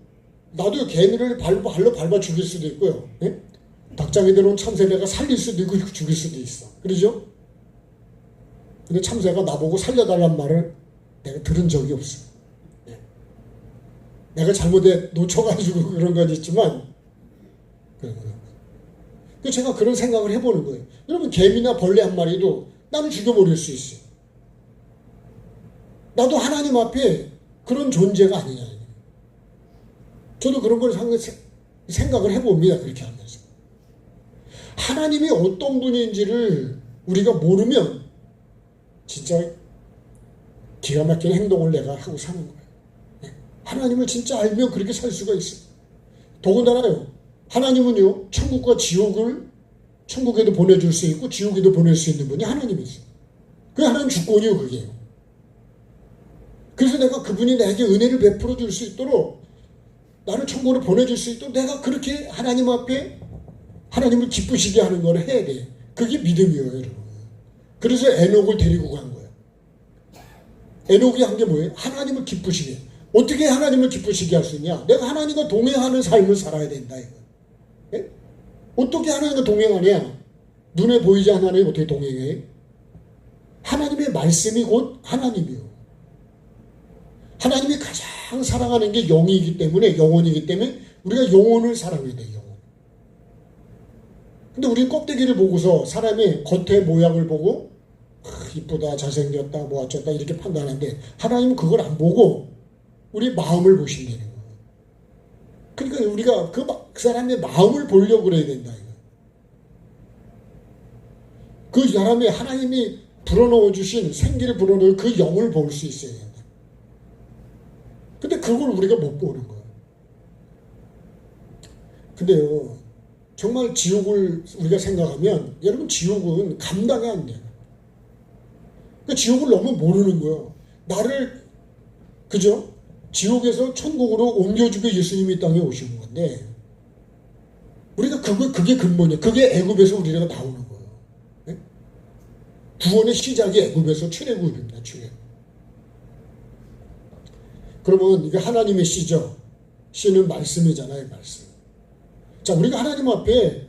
나도 개미를 발로 밟아 죽일 수도 있고요. 예? 닭장에 들어온 참새가 살릴 수도 있고 죽일 수도 있어. 그러죠? 근데 참새가 나보고 살려달란 말을 내가 들은 적이 없어. 예. 내가 잘못에 놓쳐가지고 그런 건 있지만, 제가 그런 생각을 해보는 거예요. 여러분 개미나 벌레 한 마리도 나는 죽여버릴 수 있어요. 나도 하나님 앞에 그런 존재가 아니냐. 저도 그런 걸 생각을 해봅니다. 그렇게 하면서. 하나님이 어떤 분인지를 우리가 모르면 진짜 기가 막힌 행동을 내가 하고 사는 거예요. 하나님을 진짜 알면 그렇게 살 수가 있어요. 더군다나요, 하나님은요, 천국과 지옥을 천국에도 보내줄 수 있고 지옥에도 보낼 수 있는 분이 하나님이세요. 그게 하나님 주권이요, 그게요. 그래서 내가 그분이 나에게 은혜를 베풀어 줄 수 있도록, 나를 천국으로 보내줄 수 있도록 내가 그렇게 하나님 앞에 하나님을 기쁘시게 하는 걸 해야 돼. 그게 믿음이에요, 여러분. 그래서 에녹을 데리고 간 거예요. 에녹이 한 게 뭐예요? 하나님을 기쁘시게. 어떻게 하나님을 기쁘시게 할 수 있냐? 내가 하나님과 동행하는 삶을 살아야 된다, 이거. 예? 어떻게 하나님과 동행하냐? 눈에 보이지 않는 하나님 어떻게 동행해? 하나님의 말씀이 곧 하나님이요. 하나님이 가장 사랑하는 게 영이기 때문에, 영혼이기 때문에 우리가 영혼을 사랑해야 돼요. 영혼. 근데 우리는 껍데기를 보고서 사람의 겉의 모양을 보고 이쁘다, 잘생겼다, 뭐 어쩌다 이렇게 판단하는데, 하나님은 그걸 안 보고 우리 마음을 보신다는 거예요. 그러니까 우리가 그 사람의 마음을 보려고 그래야 된다, 이거. 그 사람의 하나님이 불어넣어 주신 생기를 불어넣어 그 영을 볼 수 있어야 된다. 근데 그걸 우리가 못 보는 거예요. 근데요, 정말 지옥을 우리가 생각하면, 여러분 지옥은 감당이 안 돼요. 그러니까 지옥을 너무 모르는 거예요. 나를, 그죠? 지옥에서 천국으로 옮겨주고 예수님이 땅에 오시는 건데, 우리가 그게 근본이에요. 그게 애굽에서 우리가 나오는 거예요. 네? 구원의 시작이 애굽에서 출애굽입니다. 출애굽. 그러면 이게 하나님의 씨죠. 씨는 말씀이잖아요, 말씀. 자, 우리가 하나님 앞에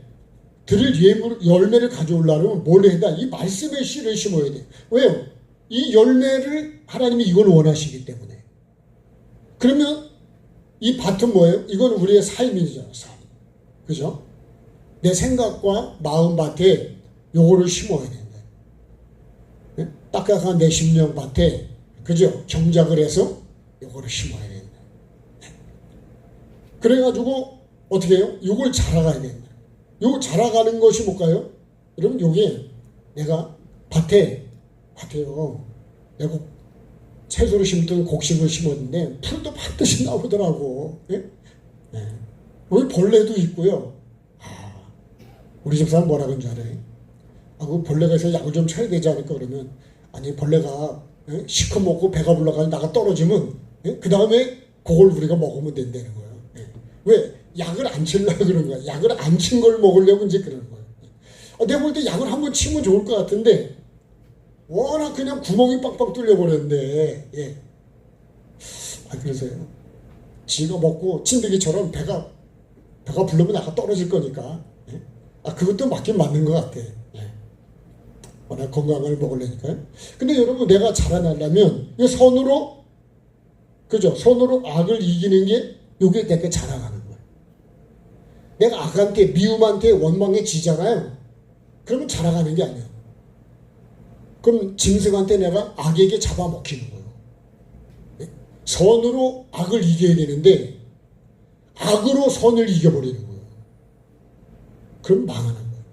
드릴 열매를 가져오려면 뭘 해야 돼? 이 말씀의 씨를 심어야 돼. 왜요? 이 열매를 하나님이 이걸 원하시기 때문에. 그러면 이 밭은 뭐예요? 이건 우리의 삶이잖아요, 삶. 그죠? 내 생각과 마음 밭에 요거를 심어야 된다. 네? 딱딱한 내 심령 밭에, 그죠? 경작을 해서 요거를 심어야 된다. 네. 그래가지고 어떻게 해요? 요걸 자라가야 된다. 요 자라가는 것이 뭘까요? 여러분, 요게 내가 밭에요. 내가 채소를 심든 곡식을 심었는데 풀도 반드시 나오더라고. 예? 네. 여기 벌레도 있고요. 우리 집사람 뭐라 그런 줄 알아요? 그 벌레가 있어서 약을 좀 쳐야 되지 않을까 그러면, 아니 벌레가 시커멓고 배가 불러가지고 나가 떨어지면 그 다음에 그걸 우리가 먹으면 된다는 거예요. 왜? 약을 안 치려고 그런 거야. 약을 안 친 걸 먹으려고 이제 그러는 거예요. 내가 볼 때 약을 한번 치면 좋을 것 같은데 워낙 그냥 구멍이 빵빵 뚫려버렸는데 예. 그래서요. 지가 먹고 진드기처럼 배가 부르면 아까 떨어질 거니까 예? 그것도 맞긴 맞는 것 같아. 예. 워낙 건강을 먹으려니까요. 근데 여러분 내가 자라나려면 이 선으로 그죠? 선으로 악을 이기는 게 요게 내가 자라가는 거예요. 내가 악한테 미움한테 원망해지잖아요. 그러면 자라가는 게 아니에요. 그럼 짐승한테 내가 악에게 잡아먹히는 거예요. 네? 선으로 악을 이겨야 되는데 악으로 선을 이겨버리는 거예요. 그럼 망하는 거예요.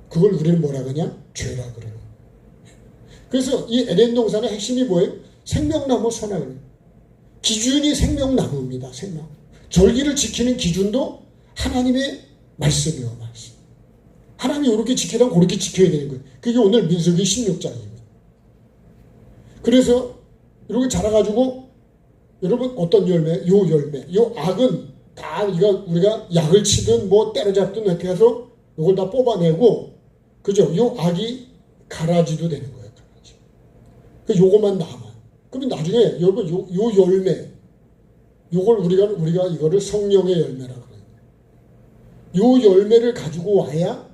그걸 우리는 뭐라 그러냐? 죄라 그래요. 그래서 이 에덴 동산의 핵심이 뭐예요? 생명나무 선악을. 기준이 생명나무입니다. 생명. 절기를 지키는 기준도 하나님의 말씀이요. 말씀. 하나님이 이렇게 지키라면 그렇게 지켜야 되는 거예요. 그게 오늘 민수기 16장입니다. 그래서 이렇게 자라가지고 여러분 어떤 열매? 요 열매. 요 악은 다 우리가 약을 치든 뭐 때려잡든 이렇게 해서 이걸 다 뽑아내고 그죠? 요 악이 가라지도 되는 거예요. 가라지. 그 요것만 남아. 그러면 나중에 여러분 요 열매 요걸 우리가 이거를 성령의 열매라 그래요. 요 열매를 가지고 와야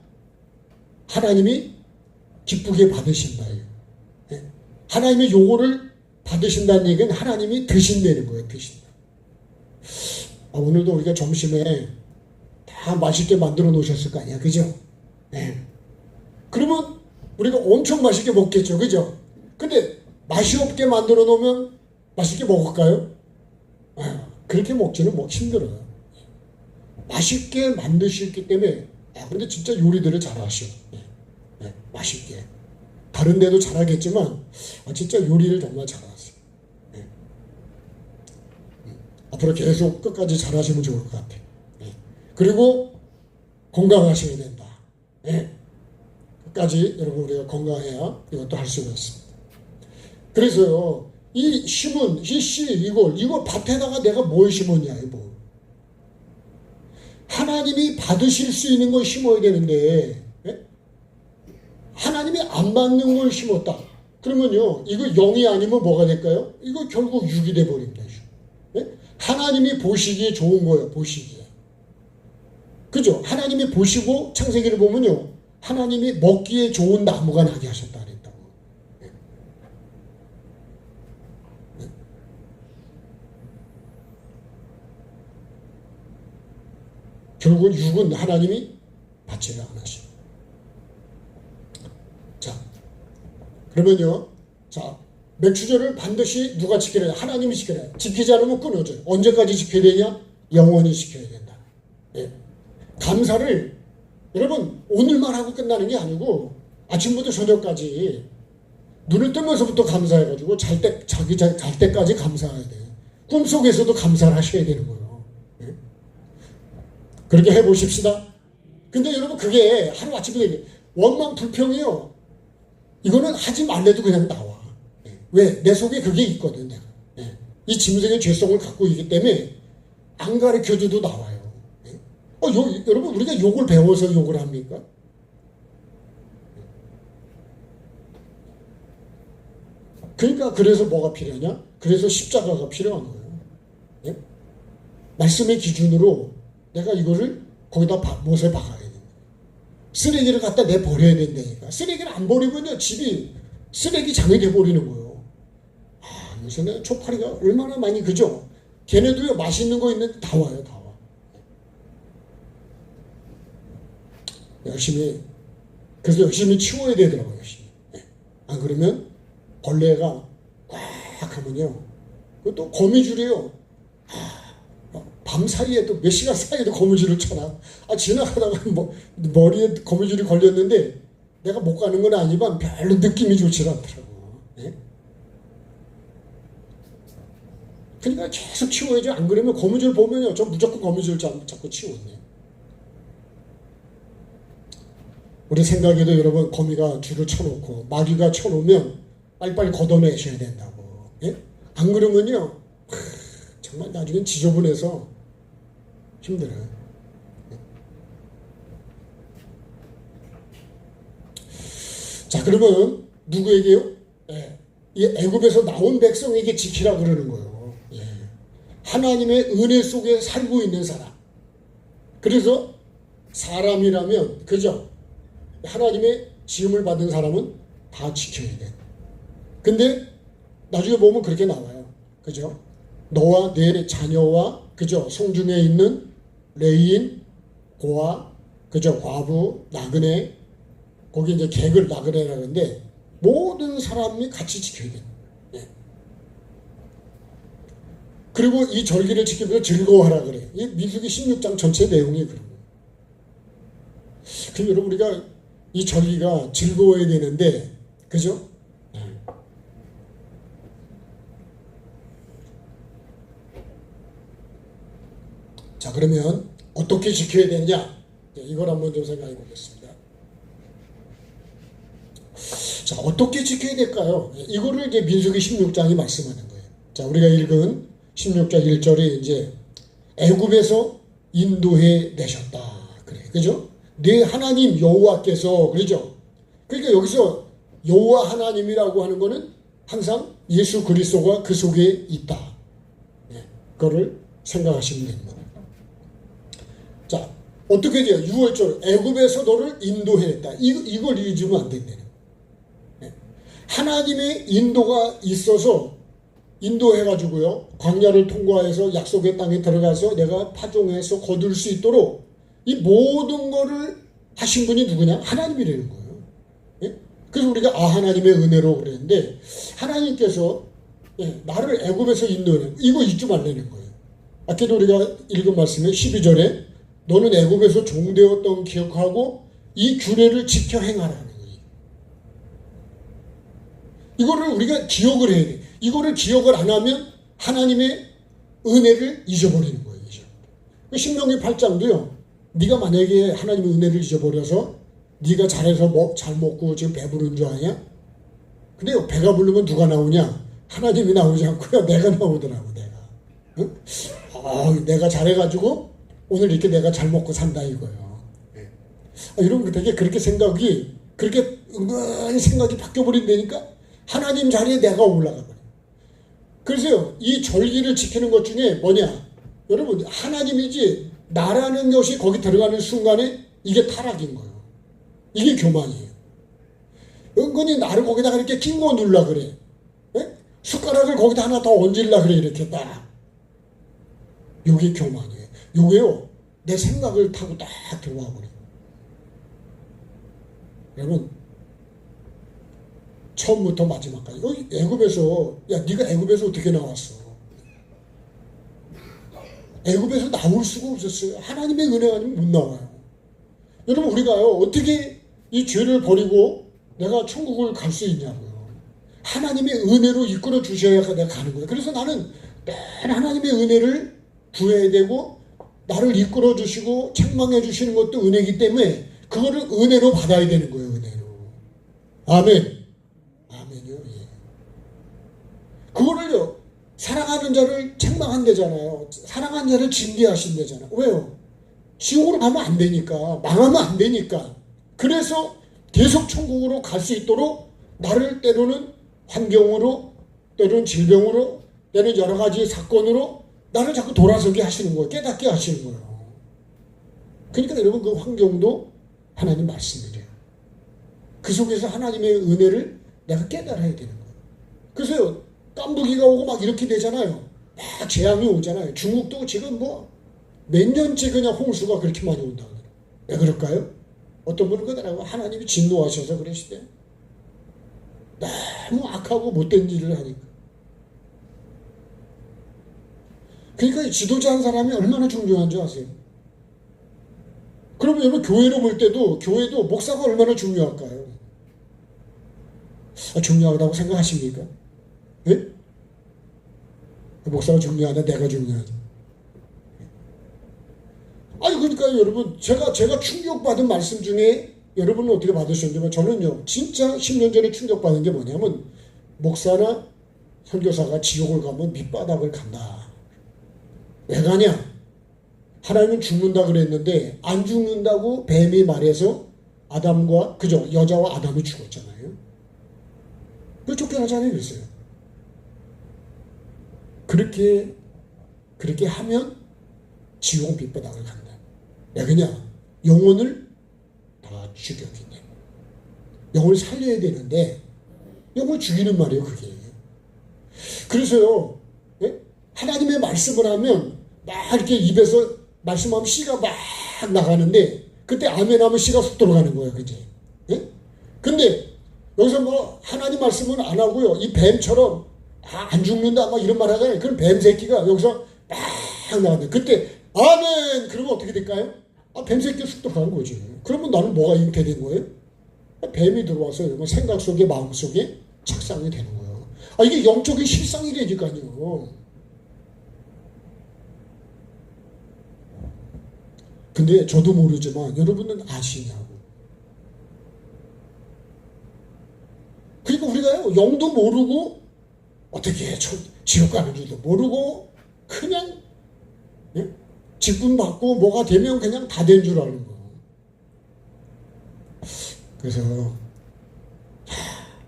하나님이 기쁘게 받으신다. 예? 하나님이 요거를 받으신다는 얘기는 하나님이 드신다는 거예요. 드신다. 오늘도 우리가 점심에 다 맛있게 만들어 놓으셨을 거 아니야. 그죠? 예. 그러면 우리가 엄청 맛있게 먹겠죠. 그죠? 근데 맛이 없게 만들어 놓으면 맛있게 먹을까요? 그렇게 먹지는 힘들어요. 맛있게 만드시기 때문에 근데 진짜 요리들을 잘하셔. 맛있게. 다른 데도 잘하겠지만 진짜 요리를 정말 잘하세요. 앞으로 계속 끝까지 잘하시면 좋을 것 같아요. 그리고 건강하셔야 된다. 끝까지 여러분 우리가 건강해야 이것도 할 수가 있습니다. 그래서요 이 심은 이 씨 이걸 밭에다가 내가 뭘 심었냐 이거. 하나님이 받으실 수 있는 걸 심어야 되는데 하나님이 안 받는 걸 심었다. 그러면요 이거 0이 아니면 뭐가 될까요? 이거 결국 6이 돼버립니다. 하나님이 보시기에 좋은 거예요. 보시기에. 그죠? 하나님이 보시고 창세기를 보면요 하나님이 먹기에 좋은 나무가 나게 하셨다 그랬다고. 결국은 6은 하나님이 받지를 안 하시고. 자, 그러면요. 자, 맥추절을 반드시 누가 지켜야 돼? 하나님이 지켜야 돼. 지키지 않으면 끊어져요. 언제까지 지켜야 되냐? 영원히 지켜야 된다. 예. 감사를 여러분 오늘만 하고 끝나는 게 아니고 아침부터 저녁까지 눈을 뜨면서부터 감사해가지고 잘 때까지 감사해야 돼. 꿈속에서도 감사를 하셔야 되는 거예요. 예? 그렇게 해보십시다. 근데 여러분 그게 하루아침에 원망 불평이요. 이거는 하지 말래도 그냥 나와. 왜? 내 속에 그게 있거든. 내가. 이 짐승의 죄성을 갖고 있기 때문에 안 가르쳐줘도 나와요. 여러분 우리가 욕을 배워서 욕을 합니까? 그러니까 그래서 뭐가 필요하냐? 그래서 십자가가 필요한 거예요. 예? 말씀의 기준으로 내가 이거를 거기다 못에 박아야 돼. 쓰레기를 갖다 내버려야 된다니까. 쓰레기를 안 버리면요 집이 쓰레기장이 돼버리는 거예요. 요새는 초파리가 얼마나 많이 그죠? 걔네도요 맛있는 거 있는데 다 와요. 다 와. 그래서 열심히 치워야 되더라고요. 열심히. 안 그러면 벌레가 꽉 하면요 또 거미줄이요 밤 사이에 또 몇 시간 사이에도 거미줄을 쳐놔. 지나가다가 머리에 거미줄이 걸렸는데 내가 못 가는 건 아니지만 별로 느낌이 좋지 않더라고. 그러니까 계속 치워야죠. 안 그러면 거미줄 보면요 저 무조건 거미줄 자꾸 치우네. 우리 생각에도 여러분 거미가 줄을 쳐놓고 마귀가 쳐놓으면 빨리빨리 걷어내셔야 된다고. 예? 안 그러면요 정말 나중엔 지저분해서 힘들어요. 자, 그러면 누구에게요? 예, 이 애굽에서 나온 백성에게 지키라 그러는 거예요. 예. 하나님의 은혜 속에 살고 있는 사람. 그래서 사람이라면, 그죠? 하나님의 지음을 받은 사람은 다 지켜야 돼. 근데 나중에 보면 그렇게 나와요. 그죠? 너와 내 자녀와, 그죠? 성중에 있는 레인, 고아, 그죠? 과부, 나그네, 거기 이제 객을 나그네라는데 모든 사람이 같이 지켜야 돼. 예. 그리고 이 절기를 지키면서 즐거워하라 그래. 이 민수기 16장 전체 내용이 그런 거예요. 그럼 여러분, 우리가 이 절기가 즐거워야 되는데, 그죠? 자, 그러면 어떻게 지켜야 되느냐? 이걸 한번 좀 생각해 보겠습니다. 자, 어떻게 지켜야 될까요? 이거를 이제 민수기 16장이 말씀하는 거예요. 자, 우리가 읽은 16장 1절에 이제 애굽에서 인도해 내셨다. 그래. 그죠? 네 하나님 여호와께서, 그러죠? 그러니까 여기서 여호와 하나님이라고 하는 거는 항상 예수 그리스도가 그 속에 있다. 네, 그거를 생각하시면 됩니다. 자, 어떻게 돼요? 6월절 애굽에서 너를 인도해냈다. 이걸 잊으면 안 된다는 거예요. 네. 하나님의 인도가 있어서 인도해가지고요, 광야를 통과해서 약속의 땅에 들어가서 내가 파종해서 거둘 수 있도록 이 모든 거를 하신 분이 누구냐? 하나님이라는 거예요. 예? 그래서 우리가 하나님의 은혜로 그랬는데, 하나님께서 나를 애굽에서 인도해, 이거 잊지 말라는 거예요. 아까도 우리가 읽은 말씀에 12절에 너는 애굽에서 종되었던 기억하고 이 규례를 지켜 행하라는 거예요. 이거를 우리가 기억을 해야 돼. 이거를 기억을 안 하면 하나님의 은혜를 잊어버리는 거예요. 신명기 8장도요. 네가 만약에 하나님의 은혜를 잊어버려서 네가 잘해서 잘 먹고 지금 배부른 줄 아냐? 근데 배가 부르면 누가 나오냐? 하나님이 나오지 않고요. 내가 나오더라고, 내가. 응? 내가 잘해가지고 오늘 이렇게 내가 잘 먹고 산다 이거예요. 여러분, 되게 그렇게 생각이, 그렇게 은근히 생각이 바뀌어버린다니까 하나님 자리에 내가 올라가 버려요. 그래서 이 절기를 지키는 것 중에 뭐냐? 여러분, 하나님이지 나라는 것이 거기 들어가는 순간에 이게 타락인 거예요. 이게 교만이에요. 은근히 나를 거기다가 이렇게 낀거 눌라 그래. 에? 숟가락을 거기다 하나 더 얹으려 그래. 이렇게 딱. 요게 교만이에요. 요게요, 내 생각을 타고 딱 들어와 버려요. 여러분, 처음부터 마지막까지 애굽에서, 야, 네가 애굽에서 어떻게 나왔어? 애굽에서 나올 수가 없었어요. 하나님의 은혜가 아니면 못 나와요. 여러분, 우리가요, 어떻게 이 죄를 버리고 내가 천국을 갈 수 있냐고요. 하나님의 은혜로 이끌어 주셔야 내가 가는 거예요. 그래서 나는 늘 하나님의 은혜를 구해야 되고, 나를 이끌어 주시고 책망해 주시는 것도 은혜이기 때문에 그거를 은혜로 받아야 되는 거예요. 은혜로. 아멘. 아멘요. 예. 그거를요, 사랑하는 자를 책망한대잖아요. 사랑하는 자를 징계하신대잖아요. 왜요? 지옥으로 가면 안 되니까, 망하면 안 되니까. 그래서 계속 천국으로 갈 수 있도록 나를 때로는 환경으로, 때로는 질병으로, 때로는 여러 가지 사건으로 나를 자꾸 돌아서게 하시는 거예요. 깨닫게 하시는 거예요. 그러니까 여러분, 그 환경도 하나님 말씀이래요. 그 속에서 하나님의 은혜를 내가 깨달아야 되는 거예요. 그래서 깐부기가 오고 막 이렇게 되잖아요. 막 재앙이 오잖아요. 중국도 지금 뭐 몇 년째 그냥 홍수가 그렇게 많이 온다고. 왜 그럴까요? 어떤 분은 그러더라고요. 하나님이 진노하셔서 그러시대. 너무 악하고 못된 일을 하니까. 그러니까 지도자 한 사람이 얼마나 중요한 줄 아세요? 그러면 여러분, 교회로 볼 때도, 교회도 목사가 얼마나 중요할까요? 중요하다고 생각하십니까? 네? 목사가 중요하다, 내가 중요하다. 아니, 그러니까 여러분, 제가 충격받은 말씀 중에 여러분은 어떻게 받으셨냐면, 저는요, 진짜 10년 전에 충격받은 게 뭐냐면, 목사나 선교사가 지옥을 가면 밑바닥을 간다. 왜 가냐? 하나님은 죽는다 그랬는데 안 죽는다고 뱀이 말해서 아담과, 그죠? 여자와 아담이 죽었잖아요. 쫓겨나잖아요. 그랬어요. 그렇게 하면 지옥 밑바닥을 간다. 왜 그냥 영혼을 다 죽였기 때문에. 영혼을 살려야 되는데 영혼을 죽이는 말이에요. 그게. 그래서요, 예? 하나님의 말씀을 하면 막 이렇게 입에서 말씀하면 씨가 막 나가는데 그때 아멘 하면 씨가 쑥 들어가는 거예요. 그지? 예? 근데 여기서 뭐 하나님 말씀은 안 하고요. 이 뱀처럼 안 죽는다 막 이런 말 하잖아요. 그럼 뱀 새끼가 여기서 막 나가는데 그때 아멘 그러면 어떻게 될까요? 뱀 새끼가 쑥 들어가는 거지. 그러면 나는 뭐가 잉태된 거예요? 뱀이 들어와서 여러분 생각 속에 마음 속에 착상이 되는 거예요. 이게 영적인 실상이 되니까요. 근데 저도 모르지만 여러분은 아시냐고. 그러니까 우리가요 영도 모르고 어떻게 지옥 가는 줄도 모르고 그냥 예? 직분 받고 뭐가 되면 그냥 다 된 줄 아는 거. 그래서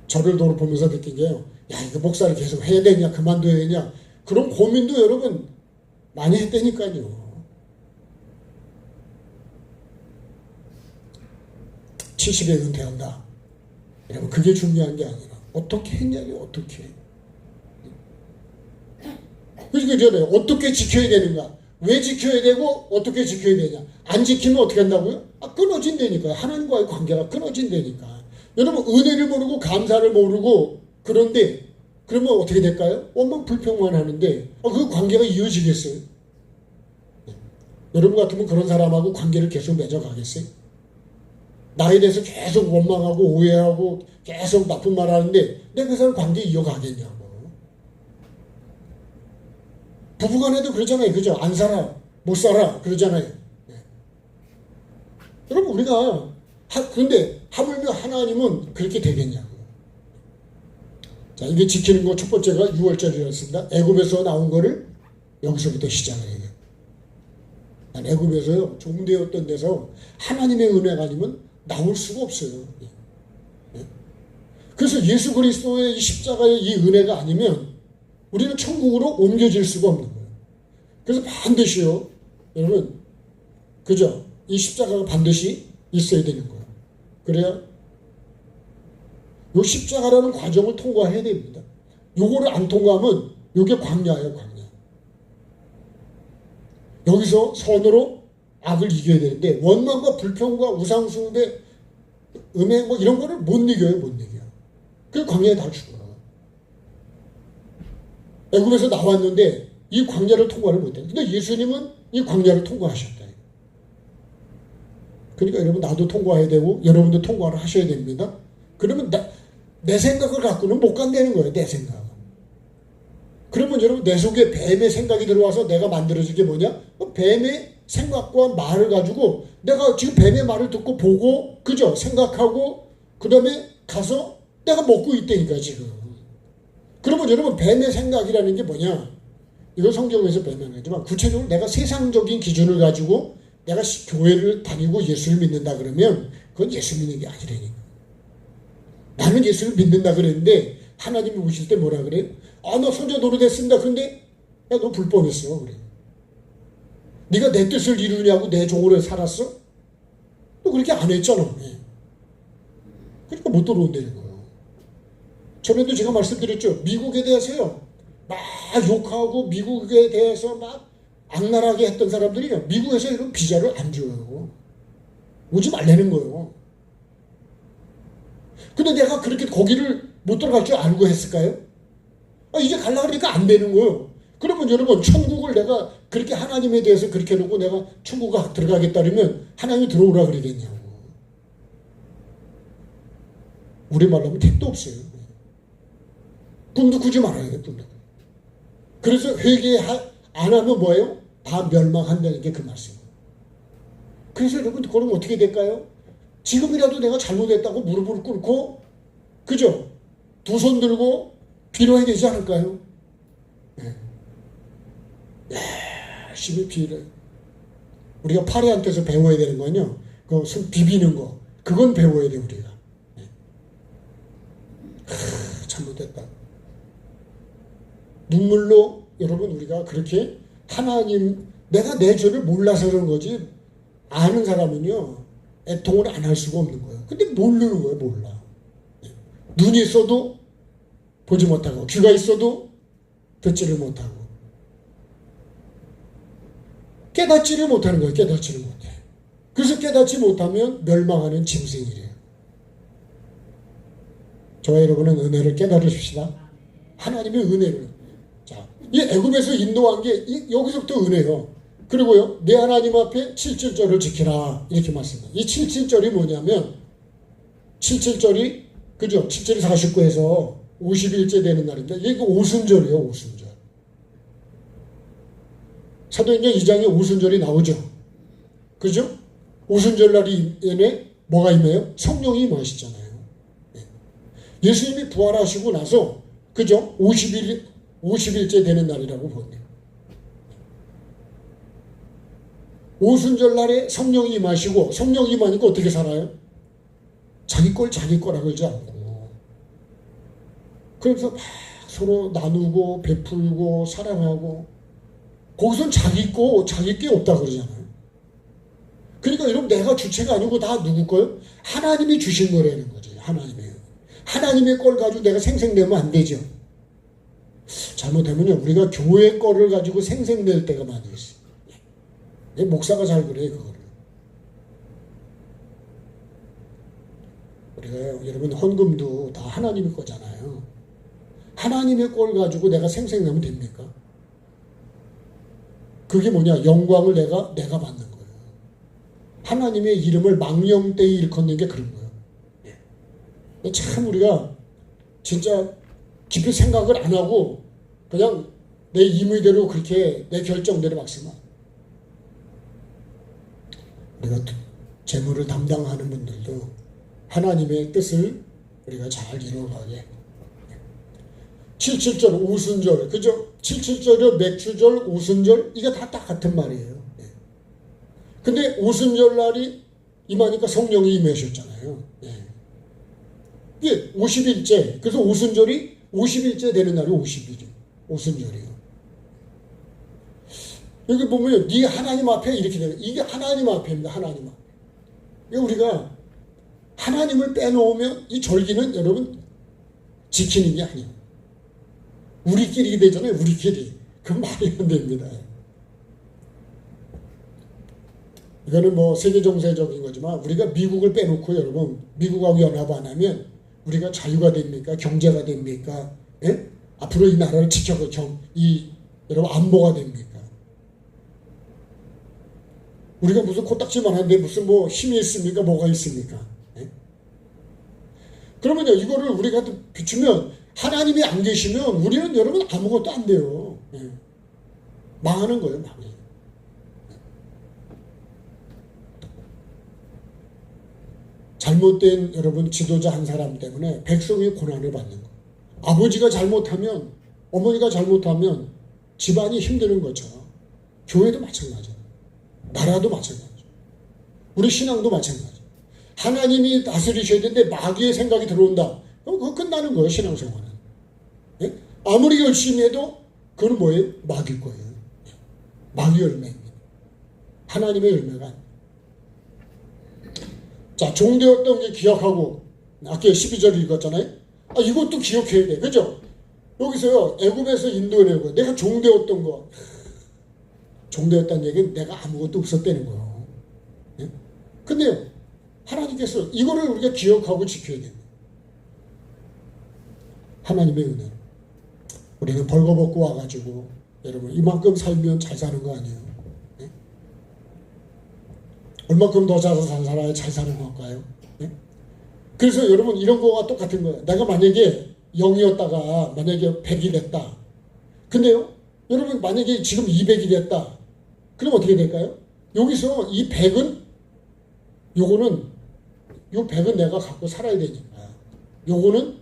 저를 돌아보면서 느낀 게요. 야 이거 목사를 계속 해야 되냐 그만둬야 되냐 그런 고민도 여러분 많이 했다니까요. 70에 은퇴한다. 여러분 그게 중요한 게 아니라 어떻게 했냐니 어떻게. 그러니까 어떻게 지켜야 되는가. 왜 지켜야 되고 어떻게 지켜야 되냐. 안 지키면 어떻게 한다고요? 끊어진다니까요. 하나님과의 관계가 끊어진다니까. 여러분 은혜를 모르고 감사를 모르고 그런데 그러면 어떻게 될까요? 원망 불평만 하는데 그 관계가 이어지겠어요? 여러분 같으면 그런 사람하고 관계를 계속 맺어가겠어요? 나에 대해서 계속 원망하고 오해하고 계속 나쁜 말 하는데 내가 그 사람 관계 이어가겠냐고. 부부간에도 그러잖아요. 그죠? 안 살아, 못 살아 그러잖아요. 네. 여러분 우리가 그런데 하물며 하나님은 그렇게 되겠냐고. 자 이게 지키는 거 첫 번째가 6월절이었습니다. 애굽에서 나온 거를 여기서부터 시작을 해요. 난 애굽에서요 종되었던 데서 하나님의 은혜가 아니면 나올 수가 없어요. 네. 그래서 예수 그리스도의 이 십자가의 이 은혜가 아니면 우리는 천국으로 옮겨질 수가 없는 거예요. 그래서 반드시요 여러분 그죠? 이 십자가가 반드시 있어야 되는 거예요. 그래야 요 십자가라는 과정을 통과해야 됩니다. 요거를 안 통과하면 요게 광야예요. 광야. 여기서 선으로 악을 이겨야 되는데 원망과 불평과 우상숭배 음행 뭐 이런 거를 못 이겨요. 못 이겨요. 그래서 광야에 다 죽어요. 애굽에서 나왔는데 이 광야를 통과를 못해요. 근데 예수님은 이 광야를 통과하셨다. 그러니까 여러분 나도 통과해야 되고 여러분도 통과를 하셔야 됩니다. 그러면 내 생각을 갖고는 못 간다는 거예요. 내 생각. 그러면 여러분 내 속에 뱀의 생각이 들어와서 내가 만들어진 게 뭐냐? 뱀의 생각과 말을 가지고 내가 지금 뱀의 말을 듣고 보고 그죠? 생각하고 그 다음에 가서 내가 먹고 있다니까 지금. 그러면 여러분 뱀의 생각이라는 게 뭐냐? 이거 성경에서 배명하지만 구체적으로 내가 세상적인 기준을 가지고 내가 교회를 다니고 예수를 믿는다 그러면 그건 예수 믿는 게 아니라니까. 나는 예수를 믿는다 그랬는데 하나님이 오실 때 뭐라 그래요? 나 손자 노릇했습니다. 근데 야 너 불법했어 그래. 네가 내 뜻을 이루냐고 내 종으로 살았어? 너 그렇게 안 했잖아. 그러니까 못 들어온다는 거예요. 전에도 제가 말씀드렸죠. 미국에 대해서요. 막 욕하고 미국에 대해서 막 악랄하게 했던 사람들이요. 미국에서 이런 비자를 안 줘요. 오지 말라는 거예요. 근데 내가 그렇게 거기를 못 들어갈 줄 알고 했을까요? 이제 가려고 하니까 안 되는 거예요. 그러면 여러분 천국을 내가 그렇게 하나님에 대해서 그렇게 해놓고 내가 천국에 들어가겠다 그러면 하나님이 들어오라 그러겠냐고. 우리말로 하면 택도 없어요. 꿈도 꾸지 말아야 돼. 꿈도. 그래서 회개 안 하면 뭐예요? 다 멸망한다는 게 그 말씀이에요. 그래서 여러분 그럼 어떻게 될까요? 지금이라도 내가 잘못했다고 무릎을 꿇고 그죠? 두 손 들고 빌어야 되지 않을까요? 네. 열심히 빌어요. 우리가 파리한테서 배워야 되는 거는요. 그 손 비비는 거. 그건 배워야 돼 우리가. 네. 잘못했다. 눈물로 여러분 우리가 그렇게 하나님, 내가 내 죄를 몰라서 그런 거지, 아는 사람은요 애통을 안 할 수가 없는 거예요. 근데 모르는 거예요. 몰라. 눈이 있어도 보지 못하고 귀가 있어도 듣지를 못하고 깨닫지를 못하는 거예요. 깨닫지를 못해. 그래서 깨닫지 못하면 멸망하는 짐승이래요. 저와 여러분은 은혜를 깨달으십시다. 하나님의 은혜를. 자, 이 애굽에서 인도한 게 여기서부터 은혜요. 그리고요, 내 하나님 앞에 77절을 지키라 이렇게 말씀합니다. 이 77절이 뭐냐면 77절이 그죠? 7절이 49에서 50일째 되는 날입니다. 이게 오순절이에요. 오순절. 사도행전 2장에 오순절이 나오죠. 그죠? 오순절 날이 얘네 뭐가 임해요? 성령이 임하시잖아요. 예수님이 부활하시고 나서 그죠? 50일째 되는 날이라고 보네요. 오순절 날에 성령이 임하시고, 성령이 임하니까 어떻게 살아요? 자기 걸 자기 거라 그러지 않고, 그래서 막 서로 나누고 베풀고 사랑하고, 거기선 자기 게 없다 그러잖아요. 그러니까 여러분, 내가 주체가 아니고 다 누구 거예요? 하나님이 주신 거라는 거지. 하나님의 걸 가지고 내가 생색내면 안 되죠. 잘못하면요, 우리가 교회 거를 가지고 생색낼 때가 많이 있어요. 목사가 잘 그래요, 그거를. 우리가 여러분 헌금도 다 하나님의 거잖아요. 하나님의 걸 가지고 내가 생색내면 됩니까? 그게 뭐냐? 영광을 내가 받는 거예요. 하나님의 이름을 망령되이 일컫는 게 그런 거예요. 참 우리가 진짜 깊이 생각을 안 하고 그냥 내 임의대로 그렇게 내 결정대로 막 쓰면, 우리가 재물을 담당하는 분들도 하나님의 뜻을 우리가 잘 이루어가게. 77절 오순절, 그죠? 77절은 맥주절, 오순절, 이게 다 같은 말이에요. 근데 오순절 날이 임하니까 성령이 임하셨잖아요. 이게 50일째, 그래서 오순절이 50일째 되는 날이 50일이에요. 오순절이에요. 여기 보면 네 하나님 앞에 이렇게 돼요. 이게 하나님 앞에입니다. 하나님 앞에. 우리가 하나님을 빼놓으면 이 절기는 여러분 지키는 게 아니에요. 우리끼리 되잖아요. 우리끼리. 그건 말이 안 됩니다. 이거는 뭐 세계 정세적인 거지만 우리가 미국을 빼놓고 여러분 미국하고 연합 안 하면 우리가 자유가 됩니까? 경제가 됩니까? 예? 앞으로 이 나라를 지켜갈 여러분 안보가 됩니까? 우리가 무슨 코딱지만 한데 무슨 뭐 힘이 있습니까? 뭐가 있습니까? 예? 그러면요, 이거를 우리가 비추면 하나님이 안 계시면 우리는 여러분 아무것도 안 돼요. 예. 망하는 거예요, 망해. 잘못된 여러분 지도자 한 사람 때문에 백성이 고난을 받는 거예요. 아버지가 잘못하면, 어머니가 잘못하면 집안이 힘드는 것처럼 교회도 마찬가지예요. 나라도 마찬가지예요. 우리 신앙도 마찬가지예요. 하나님이 다스리셔야 되는데 마귀의 생각이 들어온다. 그럼 그거 끝나는 거예요, 신앙생활은. 예? 아무리 열심히 해도 그건 뭐예요? 마귀 거예요. 마귀 열매입니다. 하나님의 열매가 아니에요. 자, 종되었던 게 기억하고, 아까 12절 읽었잖아요. 이것도 기억해야 돼. 그죠? 여기서요, 애굽에서 인도해내고, 내가 종되었던 거. 종되었다는 얘기는 내가 아무것도 없었다는 거예요. 예? 근데요, 하나님께서 이거를 우리가 기억하고 지켜야 됩니다. 하나님의 은혜. 우리는 벌거벗고 와가지고, 여러분, 이만큼 살면 잘 사는 거 아니에요? 예? 얼마큼 더 잘 살아야 잘 사는 걸까요? 예? 그래서 여러분, 이런 거가 똑같은 거예요. 내가 만약에 0이었다가 만약에 100이 됐다. 근데요, 여러분, 만약에 지금 200이 됐다. 그럼 어떻게 될까요? 여기서 이 100은, 요 100은 내가 갖고 살아야 되니까. 요거는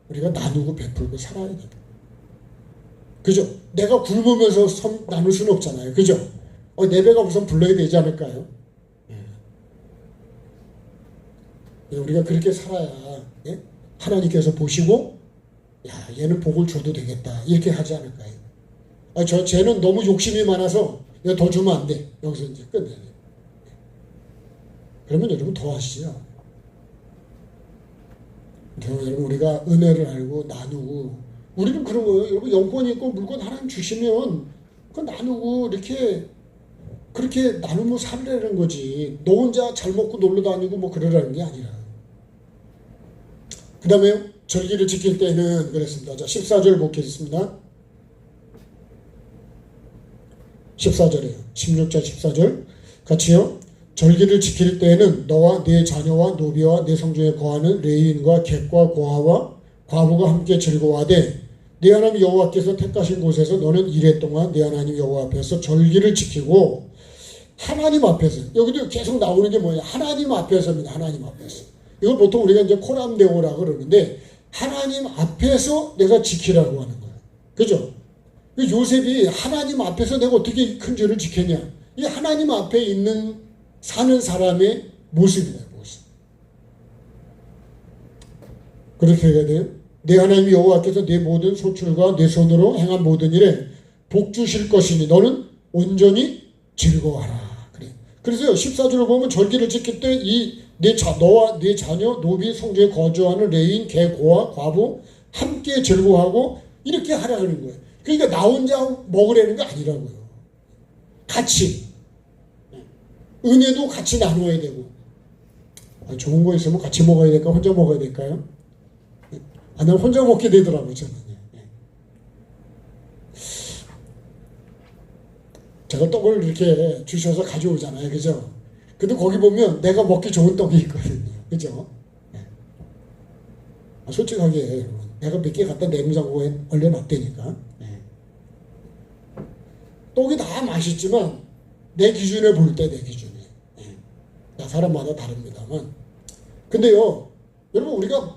우리가 나누고 베풀고 살아야 됩니다. 그죠? 내가 굶으면서 나눌 수는 없잖아요. 그죠? 내 배가 우선 불러야 되지 않을까요? 우리가 그렇게 살아야, 예? 하나님께서 보시고 야, 얘는 복을 줘도 되겠다. 이렇게 하지 않을까요? 쟤는 너무 욕심이 많아서 내가 더 주면 안 돼. 여기서 이제 끝내야 돼. 그러면 여러분 더 하시죠. 여러분 우리가 은혜를 알고 나누고 우리는 그런 거예요. 여러분 영권이 있고 물건 하나님 주시면 그거 나누고 이렇게 그렇게 나누면 살라는 거지. 너 혼자 잘 먹고 놀러 다니고 뭐 그러라는 게 아니라. 그 다음에 절기를 지킬 때는 그랬습니다. 자, 14절 보겠습니다. 14절이에요. 16절 14절 같이요. 절기를 지킬 때에는 너와 네 자녀와 노비와 네 성중에 거하는 레위인과 객과 고아와 과부가 함께 즐거워하되 네 하나님 여호와께서 택하신 곳에서 너는 이래 동안 네 하나님 여호와 앞에서 절기를 지키고 하나님 앞에서 여기도 계속 나오는 게 뭐예요? 하나님 앞에서입니다. 하나님 앞에서. 이걸 보통 우리가 이제 코람데오라고 그러는데 하나님 앞에서 내가 지키라고 하는 거예요. 그죠? 요셉이 하나님 앞에서 내가 어떻게 큰 죄를 지켰냐? 이 하나님 앞에 있는 사는 사람의 모습이다. 모습. 그렇게 해야 돼요. 내 하나님 여호와께서 내 모든 소출과 내 손으로 행한 모든 일에 복 주실 것이니 너는 온전히 즐거워하라. 그래. 그래서 14절을 보면 절기를 지킬 때 너와 네 자녀, 노비, 성중에 거주하는 레인, 개, 고아, 과부 함께 즐거워하고 이렇게 하라는 거예요. 그러니까 나 혼자 먹으라는 게 아니라고요. 같이. 은혜도 같이 나눠야 되고. 좋은 거 있으면 같이 먹어야 될까? 혼자 먹어야 될까요? 난 혼자 먹게 되더라고요, 저는. 제가 떡을 이렇게 주셔서 가져오잖아요. 그죠? 근데 거기 보면 내가 먹기 좋은 떡이 있거든요. 그죠? 솔직하게, 여러분. 내가 몇 개 갖다 냉장고에 얼려놨다니까. 떡이 다 맛있지만, 내 기준에 볼 때 내 기준에. 사람마다 다릅니다만. 근데요, 여러분, 우리가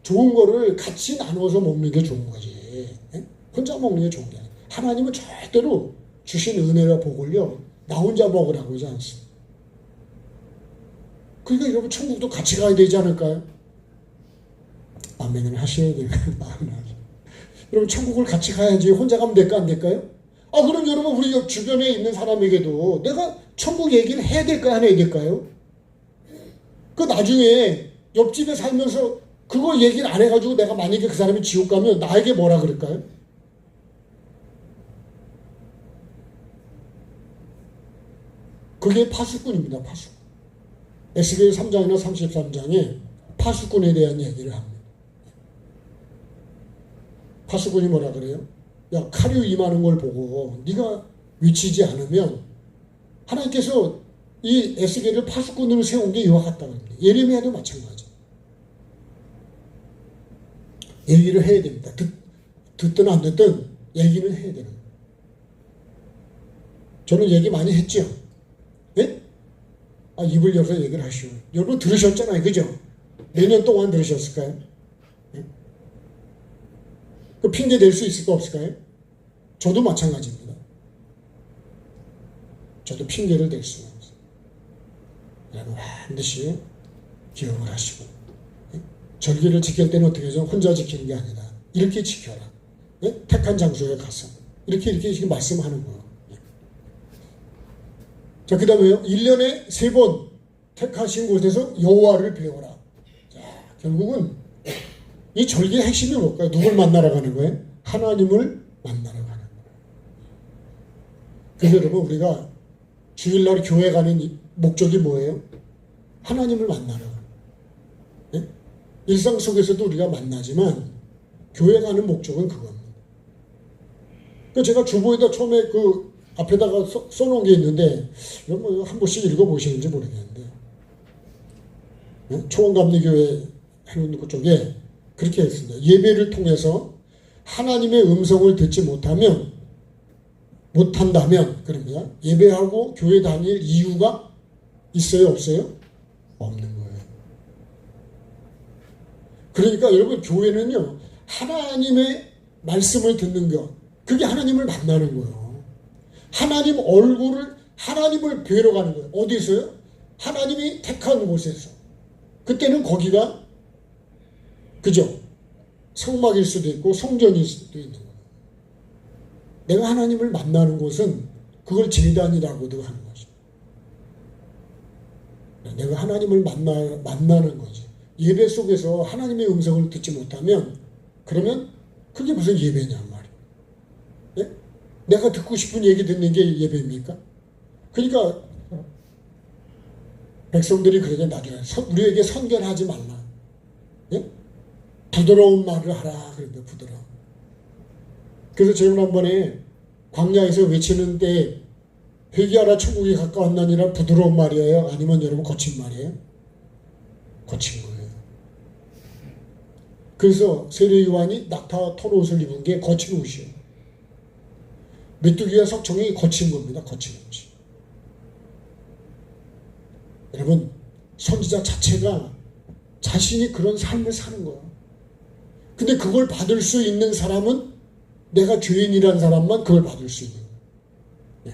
좋은 거를 같이 나눠서 먹는 게 좋은 거지. 혼자 먹는 게 좋은 게 아니에요. 하나님은 절대로 주신 은혜와 복을요, 나 혼자 먹으라고 하지 않습니다. 그러니까 여러분, 천국도 같이 가야 되지 않을까요? 아멘을 하셔야 돼요. 여러분, 천국을 같이 가야지. 혼자 가면 될까, 안 될까요? 그럼 여러분, 우리 주변에 있는 사람에게도 내가 천국 얘기를 해야 될까요, 안 해야 될까요? 그 나중에 옆집에 살면서 그거 얘기를 안 해가지고 내가 만약에 그 사람이 지옥 가면 나에게 뭐라 그럴까요? 그게 파수꾼입니다. 파수꾼. 에스겔 3장이나 33장에 파수꾼에 대한 얘기를 합니다. 파수꾼이 뭐라 그래요? 야, 칼이 임하는 걸 보고 네가 위치지 않으면 하나님께서 이 에스겔을 파수꾼으로 세운 게 이와 같다고 합니다. 예레미야도 마찬가지. 얘기를 해야 됩니다. 듣든 안 듣든 얘기는 해야 되는 거예요. 저는 얘기 많이 했죠. 네? 입을 열어서 얘기를 하시오. 여러분 들으셨잖아요. 그죠? 몇 년 동안 들으셨을까요? 네? 그 핑계 댈 수 있을까 없을까요? 저도 마찬가지입니다. 저도 핑계를 댈 수가 없어요. 여러분 반드시 기억을 하시고, 절기를 지킬 때는 어떻게 하죠? 혼자 지키는 게 아니라 이렇게 지켜라. 택한 장소에 가서 이렇게 지금 말씀하는 거예요. 자, 그 다음에요. 1년에 3번 택하신 곳에서 여호와를 배워라. 자, 결국은 이 절기의 핵심이 뭘까요? 누굴 만나러 가는 거예요? 하나님을 만나러 가는 거예요. 그래서 여러분, 우리가 주일날 교회 가는 목적이 뭐예요? 하나님을 만나러 가는 거예요. 일상 속에서도 우리가 만나지만 교회 가는 목적은 그겁니다. 제가 주보에다 처음에 그 앞에다가 써놓은 게 있는데, 여러분 한 번씩 읽어보시는지 모르겠는데, 초원감리교회 해놓은 그쪽에 그렇게 했습니다. 예배를 통해서 하나님의 음성을 듣지 못한다면, 그럽니다. 예배하고 교회 다닐 이유가 있어요, 없어요? 없는 거예요. 그러니까 여러분, 교회는요, 하나님의 말씀을 듣는 것, 그게 하나님을 만나는 거예요. 하나님 얼굴을, 하나님을 뵈러 가는 거예요. 어디서요? 하나님이 택한 곳에서. 그때는 거기가, 그죠? 성막일 수도 있고 성전일 수도 있는 거예요. 내가 하나님을 만나는 곳은 그걸 제단이라고도 하는 거죠. 내가 하나님을 만나는 거지. 예배 속에서 하나님의 음성을 듣지 못하면 그러면 그게 무슨 예배냐 말이에요. 예? 내가 듣고 싶은 얘기 듣는 게 예배입니까? 그러니까 백성들이 그러게 나중에 우리에게 선견하지 말라. 예? 부드러운 말을 하라. 그런데 부드러운. 그래서 지난번에 광야에서 외치는 때 회개하라 천국이 가까웠나니라 부드러운 말이에요? 아니면 여러분 거친 말이에요? 거친 거예요. 그래서 세례 요한이 낙타 털 옷을 입은 게 거친 옷이에요. 메뚜기와 석청이 거친 겁니다. 거친 옷이. 여러분 선지자 자체가 자신이 그런 삶을 사는 거예요. 근데 그걸 받을 수 있는 사람은 내가 죄인이라는 사람만 그걸 받을 수 있는 거예요. 네.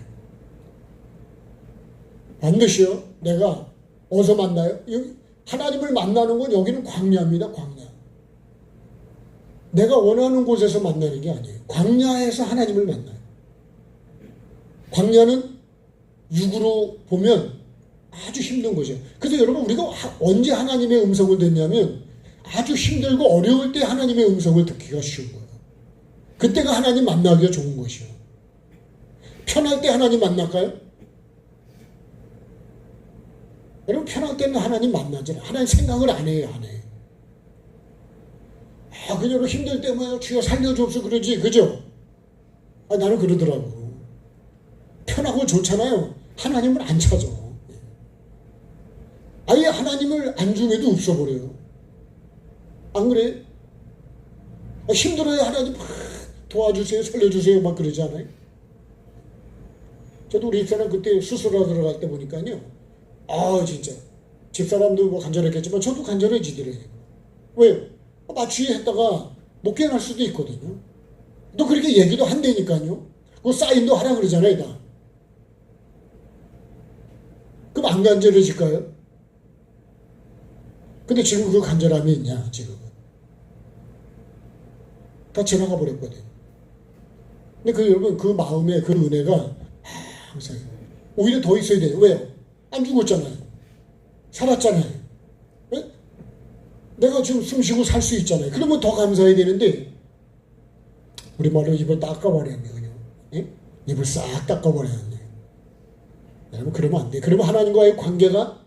반드시요. 내가 어디서 만나요? 하나님을 만나는 건 여기는 광야입니다. 광야. 내가 원하는 곳에서 만나는 게 아니에요. 광야에서 하나님을 만나요. 광야는 육으로 보면 아주 힘든 거죠. 그래서 여러분 우리가 언제 하나님의 음성을 듣냐면 아주 힘들고 어려울 때 하나님의 음성을 듣기가 쉬운 거예요. 그때가 하나님 만나기가 좋은 것이요. 편할 때 하나님 만날까요? 여러분 편할 때는 하나님 만나지 않아요. 하나님 생각을 안 해요. 안 해요. 그냥 힘들 때만 주여 살려주옵소 그러지. 그죠? 나는 그러더라고. 편하고 좋잖아요. 하나님을 안 찾아. 아예 하나님을 안중에도 없어버려요. 안 그래? 힘들어요. 하나님 도와주세요. 살려주세요. 막 그러지 않아요? 저도 우리 집사람 그때 수술하러 들어갈 때 보니까요. 진짜 집사람도 뭐 간절했겠지만 저도 간절해지더래요. 왜요? 마취했다가 못 깨어날 수도 있거든요. 또 그렇게 얘기도 한다니까요. 그 사인도 하라 그러잖아요. 다. 그럼 안 간절해질까요? 근데 지금 그 간절함이 있냐 지금은. 다 지나가 버렸거든요. 근데 여러분 그 마음에 그 은혜가 항상 오히려 더 있어야 돼요. 왜요? 안 죽었잖아요. 살았잖아요. 네? 내가 지금 숨쉬고 살 수 있잖아요. 그러면 더 감사해야 되는데 우리말로 입을 닦아버렸네. 그냥. 네? 입을 싹 닦아버렸네. 여러분 그러면 안 돼. 그러면 하나님과의 관계가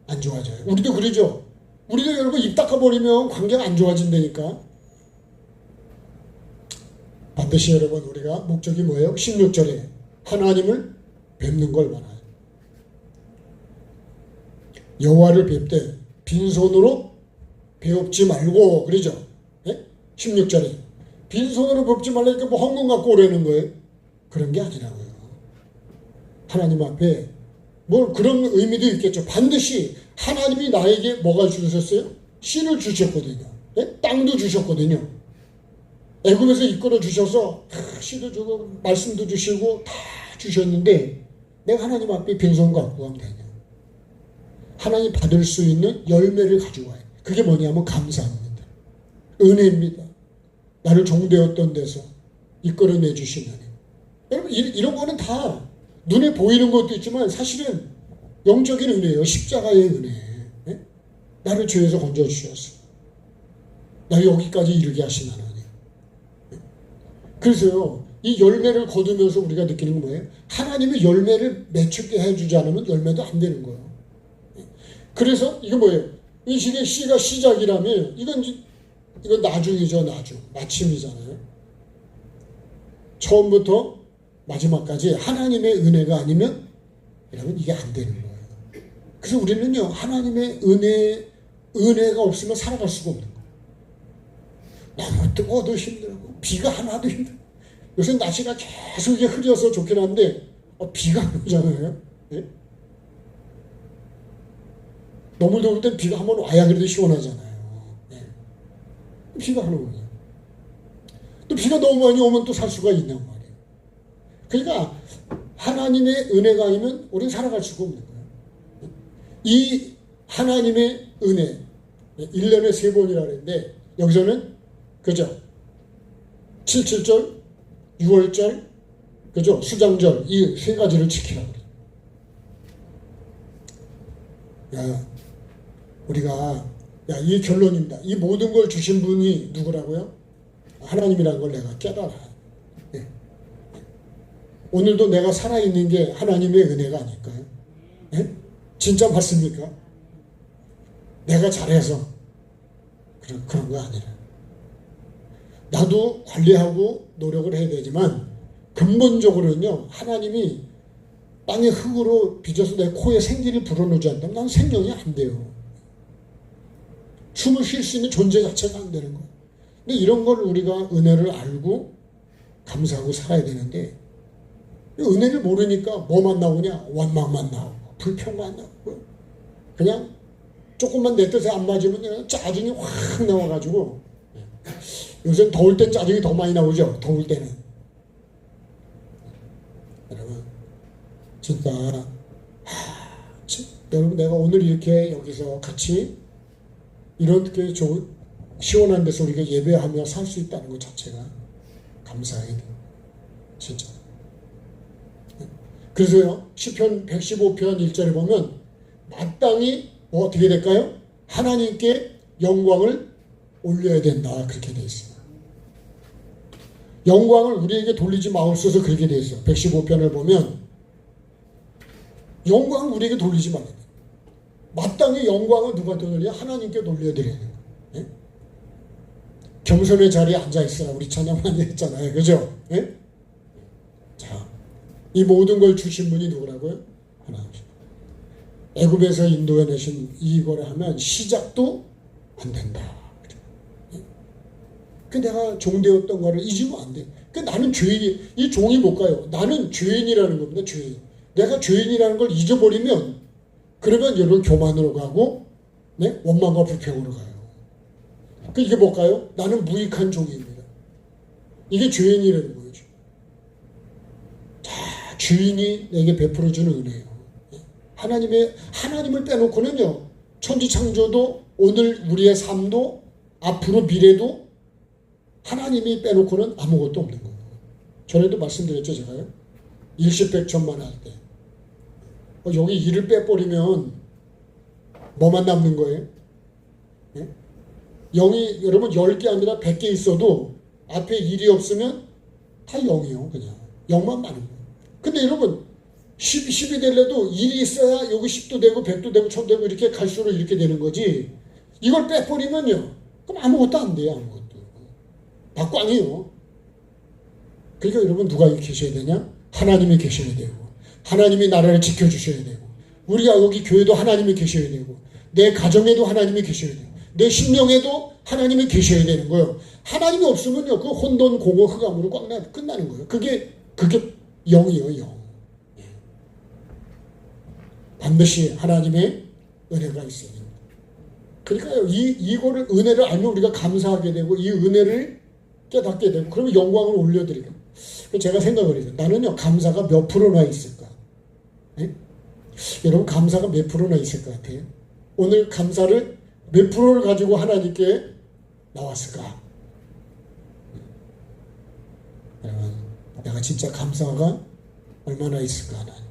안 좋아져요. 우리도 그러죠. 우리도 여러분 입 닦아버리면 관계가 안 좋아진다니까. 반드시 여러분 우리가 목적이 뭐예요? 16절에 하나님을 뵙는 걸 말해요. 여호와를 뵙되 빈손으로 배웁지 말고 그러죠. 네? 16절에 빈손으로 뵙지 말라니까 뭐 헌금 갖고 오라는 거예요. 그런 게 아니라고요. 하나님 앞에 뭐 그런 의미도 있겠죠. 반드시 하나님이 나에게 뭐가 주셨어요? 씨를 주셨거든요. 네? 땅도 주셨거든요. 애굽에서 이끌어 주셔서 씨도 주고 말씀도 주시고 다 주셨는데 내가 하나님 앞에 빈손 갖고 가면 되냐. 하나님 받을 수 있는 열매를 가져와요. 그게 뭐냐면 감사합니다. 은혜입니다. 나를 종되었던 데서 이끌어내 주시는 여러분 이런 거는 다 눈에 보이는 것도 있지만 사실은 영적인 은혜예요. 십자가의 은혜. 네? 나를 죄에서 건져주셨어. 나를 여기까지 이르게 하신 하나님. 네? 그래서요. 이 열매를 거두면서 우리가 느끼는 건 뭐예요? 하나님의 열매를 맺히게 해주지 않으면 열매도 안 되는 거예요. 네? 그래서 이거 뭐예요? 이 시기에 씨가 시작이라면 이건 나중이죠. 나중. 마침이잖아요. 처음부터 마지막까지 하나님의 은혜가 아니면 여러분 이게 안 되는 거예요. 그래서 우리는요 하나님의 은혜가 없으면 살아갈 수가 없는 거예요. 너무 뜨거워도 힘들고 비가 하나도 힘들고 요새 날씨가 계속 이게 흐려서 좋긴 한데 비가 안 오잖아요. 네? 너무 더울 땐 비가 한번 와야 그래도 시원하잖아요. 네. 비가 안 오거든요. 또 비가 너무 많이 오면 또 살 수가 있단 말이에요. 그러니까 하나님의 은혜가 아니면 우리는 살아갈 수가 없는 거예요. 이 하나님의 은혜 1년에 3번이라 그랬는데 여기서는 그죠? 7.7절, 6월절, 그죠? 수장절, 이 세 가지를 지키라고 그래요. 야, 우리가, 야, 이 결론입니다. 이 모든 걸 주신 분이 누구라고요? 하나님이라는 걸 내가 깨달아. 예. 오늘도 내가 살아있는 게 하나님의 은혜가 아닐까요? 예? 진짜 맞습니까? 내가 잘해서 그런 거 아니라. 나도 관리하고 노력을 해야 되지만 근본적으로는요, 하나님이 땅의 흙으로 빚어서 내 코에 생기를 불어넣지 않다면 난 생명이 안 돼요. 숨을 쉴 수 있는 존재 자체가 안 되는 거예요. 근데 이런 걸 우리가 은혜를 알고 감사하고 살아야 되는데, 은혜를 모르니까 뭐만 나오냐? 원망만 나오고 불평만 나오고, 그냥 조금만 내 뜻에 안 맞으면 그냥 짜증이 확 나와가지고, 요새는 더울 땐 짜증이 더 많이 나오죠. 더울 때는. 여러분 진짜 여러분 내가 오늘 이렇게 여기서 같이 이렇게 좋은 시원한 데서 우리가 예배하며 살 수 있다는 것 자체가 감사해야 돼요. 진짜. 그래서요, 시편 115편 1절에 보면 마땅히 뭐 어떻게 될까요? 하나님께 영광을 올려야 된다, 그렇게 돼 있어요. 영광을 우리에게 돌리지 마옵소서, 그렇게 돼 있어요. 115편을 보면 영광을 우리에게 돌리지 말아야 돼요. 마땅히 영광을 누구한테 돌려? 하나님께 돌려드려야 돼요. 예? 겸손의 자리에 앉아있으라 우리 찬양 많이 했잖아요. 그죠? 예? 자, 이 모든 걸 주신 분이 누구라고요? 하나님. 애굽에서 인도해내신 이거를 하면 시작도 안 된다. 그 내가 종되었던 거를 잊으면 안 돼. 그 나는 죄인, 이 종이 뭘까요? 나는 죄인이라는 겁니다. 죄인. 내가 죄인이라는 걸 잊어버리면, 그러면 여러분 교만으로 가고, 네? 원망과 불평으로 가요. 그 이게 뭘까요? 나는 무익한 종입니다. 이게 죄인이라는 거죠. 자, 주인이 내게 베풀어주는 은혜예요. 하나님을 빼놓고는요, 천지창조도, 오늘 우리의 삶도, 앞으로 미래도 하나님이 빼놓고는 아무것도 없는 거예요. 전에도 말씀드렸죠, 제가요. 일십백천만 할 때. 여기 일을 빼버리면 뭐만 남는 거예요? 예? 영이 여러분 10개 아니라 100개 있어도 앞에 일이 없으면 다 0이요. 그냥 0만 많은 거예요. 근데 여러분 10이 되려도 일이 있어야 여기 10도 되고 100도 되고 1000도 되고 이렇게 갈수록 이렇게 되는 거지. 이걸 빼버리면요, 그럼 아무것도 안 돼요. 아무것도. 다 꽝이에요. 그러니까 여러분 누가 계셔야 되냐? 하나님이 계셔야 되고, 하나님이 나라를 지켜주셔야 되고, 우리가 여기 교회도 하나님이 계셔야 되고, 내 가정에도 하나님이 계셔야 되고, 내 심령에도 하나님이 계셔야 되는 거예요. 하나님이 없으면요, 그 혼돈, 공허, 흑암으로 끝나는 거예요. 그게 영이에요, 영. 반드시 하나님의 은혜가 있어야 됩니다. 그러니까요, 이거를, 은혜를 알면 우리가 감사하게 되고, 이 은혜를 깨닫게 되고, 그러면 영광을 올려드리고. 제가 생각을 해요. 나는요, 감사가 몇 프로나 있을까? 네? 여러분, 감사가 몇 프로나 있을 것 같아요? 오늘 감사를 몇 프로를 가지고 하나님께 나왔을까? 여러분, 내가 진짜 감사가 얼마나 있을까? 하나님.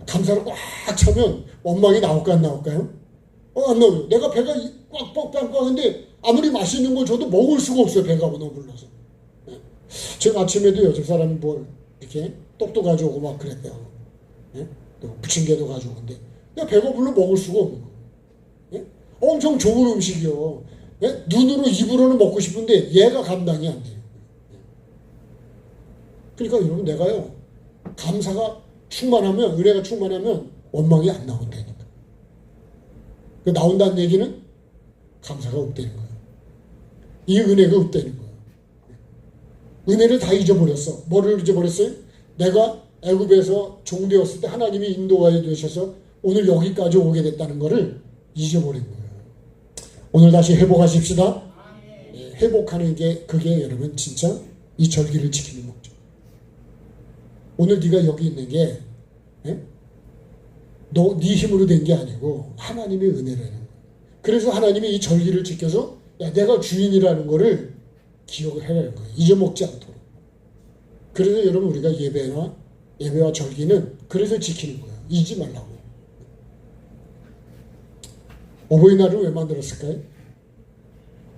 감사를 꽉 차면 원망이 나올까, 안 나올까요? 안 나와요. 내가 배가 꽉꽉꽉꽉한데 아무리 맛있는 걸 줘도 먹을 수가 없어요. 배가 너무 불러서. 네. 제가 아침에도요, 저 사람이 뭘 이렇게 떡도 가져오고 막 그랬대요. 네? 또 부침개도 가져오는데 내가 배가 불러 먹을 수가 없는 거예요. 네? 엄청 좋은 음식이요. 네? 눈으로 입으로는 먹고 싶은데 얘가 감당이 안 돼요. 그러니까 여러분, 내가요, 감사가 충만하면, 은혜가 충만하면 원망이 안 나온다니까. 그 나온다는 얘기는 감사가 없다는 거예요. 이 은혜가 없다는 거예요. 은혜를 다 잊어버렸어. 뭐를 잊어버렸어요? 내가 애굽에서 종되었을 때 하나님이 인도하여 주셔서 오늘 여기까지 오게 됐다는 것을 잊어버린 거예요. 오늘 다시 회복하십시다. 회복하는 게, 그게 여러분 진짜 이 절기를 지키는 목적. 오늘 네가 여기 있는 게 네 힘으로 된 게 아니고 하나님의 은혜라는 거예요. 그래서 하나님이 이 절기를 지켜서, 야, 내가 주인이라는 거를 기억을 해야 하는 거예요. 잊어먹지 않도록. 그래서 여러분 우리가 예배와 절기는 그래서 지키는 거예요. 잊지 말라고. 어버이날을 왜 만들었을까요?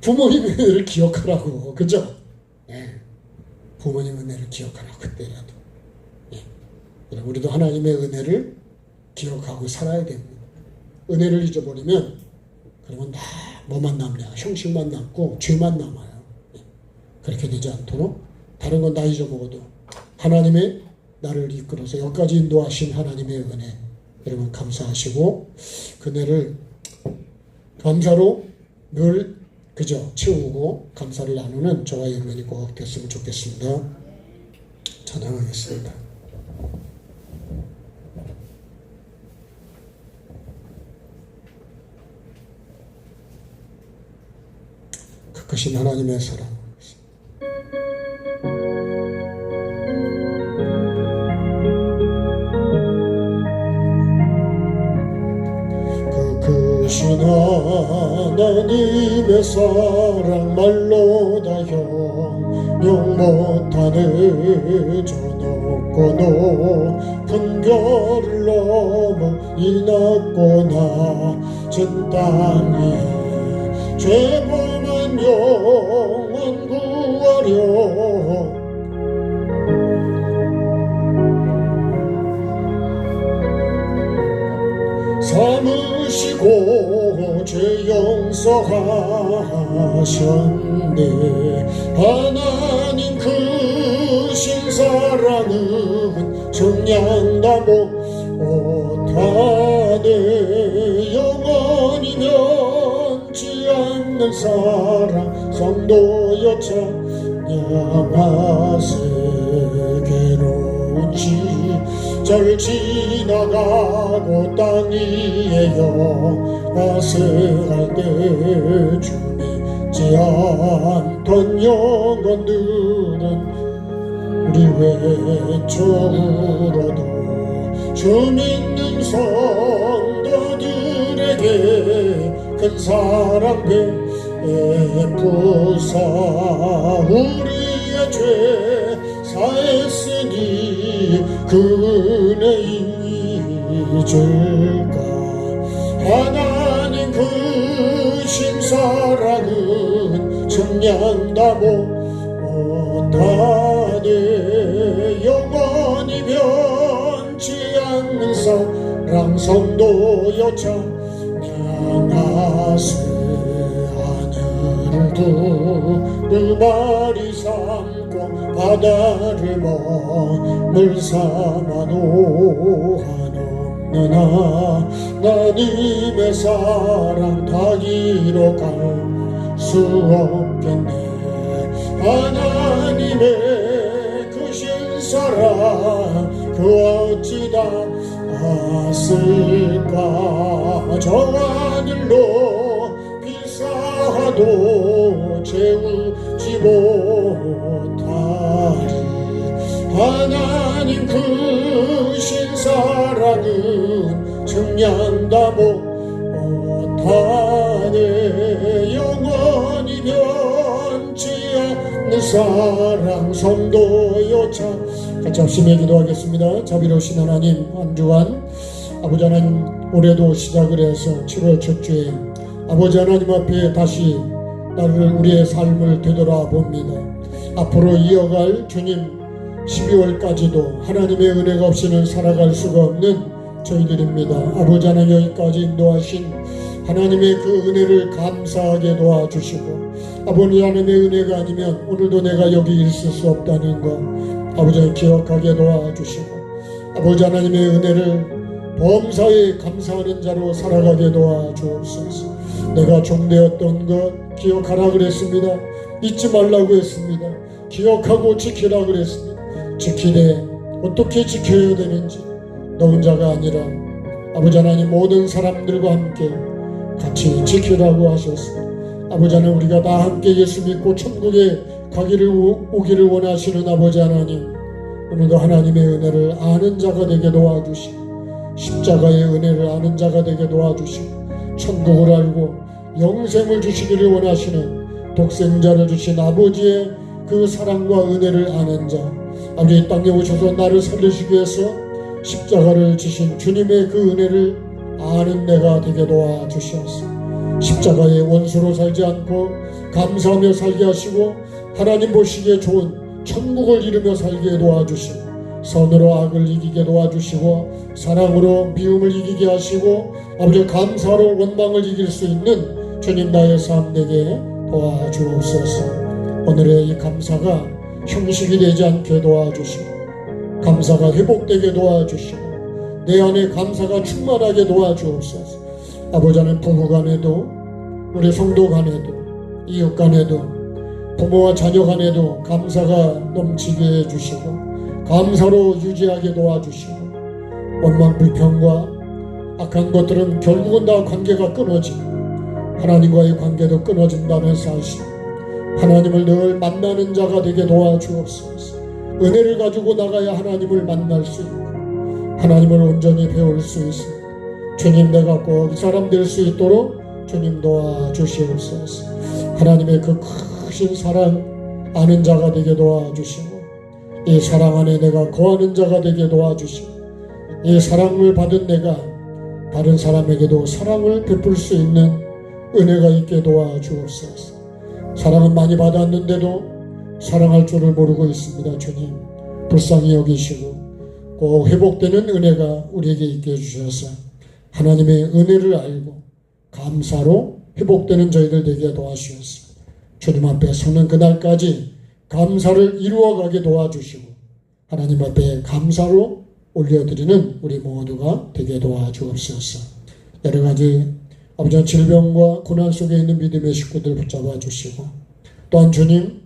부모님의 은혜를 기억하라고. 그죠? 네. 부모님의 은혜를 기억하라고. 그때라도. 네. 여러분 우리도 하나님의 은혜를 기억하고 살아야 됩니다. 은혜를 잊어버리면 그러면 다 뭐만 남냐? 형식만 남고 죄만 남아요. 네. 그렇게 되지 않도록 다른 건 다 잊어먹어도 하나님의 나를 이끌어서 여기까지 인도하신 하나님의 은혜 여러분 감사하시고 그 은혜를 감사로 늘 그저 채우고 감사를 나누는 저와 여러분이 꼭 됐으면 좋겠습니다. 찬양하겠습니다. 그 크신 하나님의 사랑 크신 하나님의 사랑 말로 다 형용 못하는 저 높고 높은 별을 넘어 이 낮고 낮은 땅에 죄범한 영혼 구하려 삼으시고 죄 용서하셨네. 하나님 크신 사랑은 정량다 못하네. 영원히 면치 않는 사랑 성도여 찬양하세. 괴로운 시절 지나가고 땅 위에 영화스할 때 주미지 않던 영혼들은 우리 외적으로도 주 믿는 성도들에게 큰 사랑 베푸사 우리의 죄 사했으니 그 은혜 잊을까. 하나님 크신 사랑은 정량다 못하네. 영원히 변치 않는 사랑 성도여 찬양하세. 하늘을 두루마리 삼고 바다를 머물 삼아 노한 없는 하나님의 사랑 다 기록할 수 없겠네. 하나님의 크신 사랑 그 어찌 다 아실까. 저 하늘로 비싸도 채우지 못하리. 하나님 크신 사랑은 정량다 못하네. 영원히 변치 않는 사랑 성도여 같이 합심해 기도하겠습니다. 자비로우신 하나님, 한 주간 아버지 하나님 올해도 시작을 해서 7월 첫 주에 아버지 하나님 앞에 다시 나를 우리의 삶을 되돌아봅니다. 앞으로 이어갈 주님 12월까지도 하나님의 은혜가 없이는 살아갈 수가 없는 저희들입니다. 아버지 하나님 여기까지 인도하신 하나님의 그 은혜를 감사하게 도와주시고 아버지 하나님의 은혜가 아니면 오늘도 내가 여기 있을 수 없다는 것 아버지 하나님 기억하게 도와주시고 아버지 하나님의 은혜를 범사에 감사하는 자로 살아가게 도와주옵소서. 내가 종되었던 것 기억하라 그랬습니다. 잊지 말라고 했습니다. 기억하고 지키라 그랬습니다. 지키되 어떻게 지켜야 되는지 너 혼자가 아니라 아버지 하나님 모든 사람들과 함께 같이 지키라고 하셨습니다. 아버지 하나님 우리가 다 함께 예수 믿고 천국에 오기를 원하시는 아버지 하나님 오늘도 하나님의 은혜를 아는 자가 되게 도와주시고 십자가의 은혜를 아는 자가 되게 도와주시고 천국을 알고 영생을 주시기를 원하시는 독생자를 주신 아버지의 그 사랑과 은혜를 아는 자, 아버지 이 땅에 오셔서 나를 살리시기 위해서 십자가를 지신 주님의 그 은혜를 아는 내가 되게 도와주시옵소서. 십자가의 원수로 살지 않고 감사하며 살게 하시고 하나님 보시기에 좋은 천국을 이루며 살게 도와주시고 선으로 악을 이기게 도와주시고 사랑으로 미움을 이기게 하시고 아버지 감사로 원망을 이길 수 있는 주님 나의 삶 되게 도와주옵소서. 오늘의 이 감사가 형식이 되지 않게 도와주시고 감사가 회복되게 도와주시고 내 안에 감사가 충만하게 도와주옵소서. 아버지 하나님 부부 간에도 우리 성도 간에도 이웃 간에도 부모와 자녀 간에도 감사가 넘치게 해주시고 감사로 유지하게 도와주시고 원망 불평과 악한 것들은 결국은 다 관계가 끊어지고 하나님과의 관계도 끊어진다는 사실, 하나님을 늘 만나는 자가 되게 도와주옵소서. 은혜를 가지고 나가야 하나님을 만날 수 있고 하나님을 온전히 배울 수 있습니다. 주님 내가 꼭 이 사람 될 수 있도록 주님 도와주시옵소서. 하나님의 그 크신 사랑 아는 자가 되게 도와주시고 이 사랑 안에 내가 거하는 자가 되게 도와주시고 이 사랑을 받은 내가 다른 사람에게도 사랑을 베풀 수 있는 은혜가 있게 도와주옵소서. 사랑은 많이 받았는데도 사랑할 줄을 모르고 있습니다. 주님 불쌍히 여기시고 꼭 회복되는 은혜가 우리에게 있게 해주셔서 하나님의 은혜를 알고 감사로 회복되는 저희들 되게 도와주셔서 주님 앞에 서는 그날까지 감사를 이루어가게 도와주시고 하나님 앞에 감사로 올려드리는 우리 모두가 되게 도와주옵소서. 여러가지 아버지 질병과 고난 속에 있는 믿음의 식구들 붙잡아 주시고 또한 주님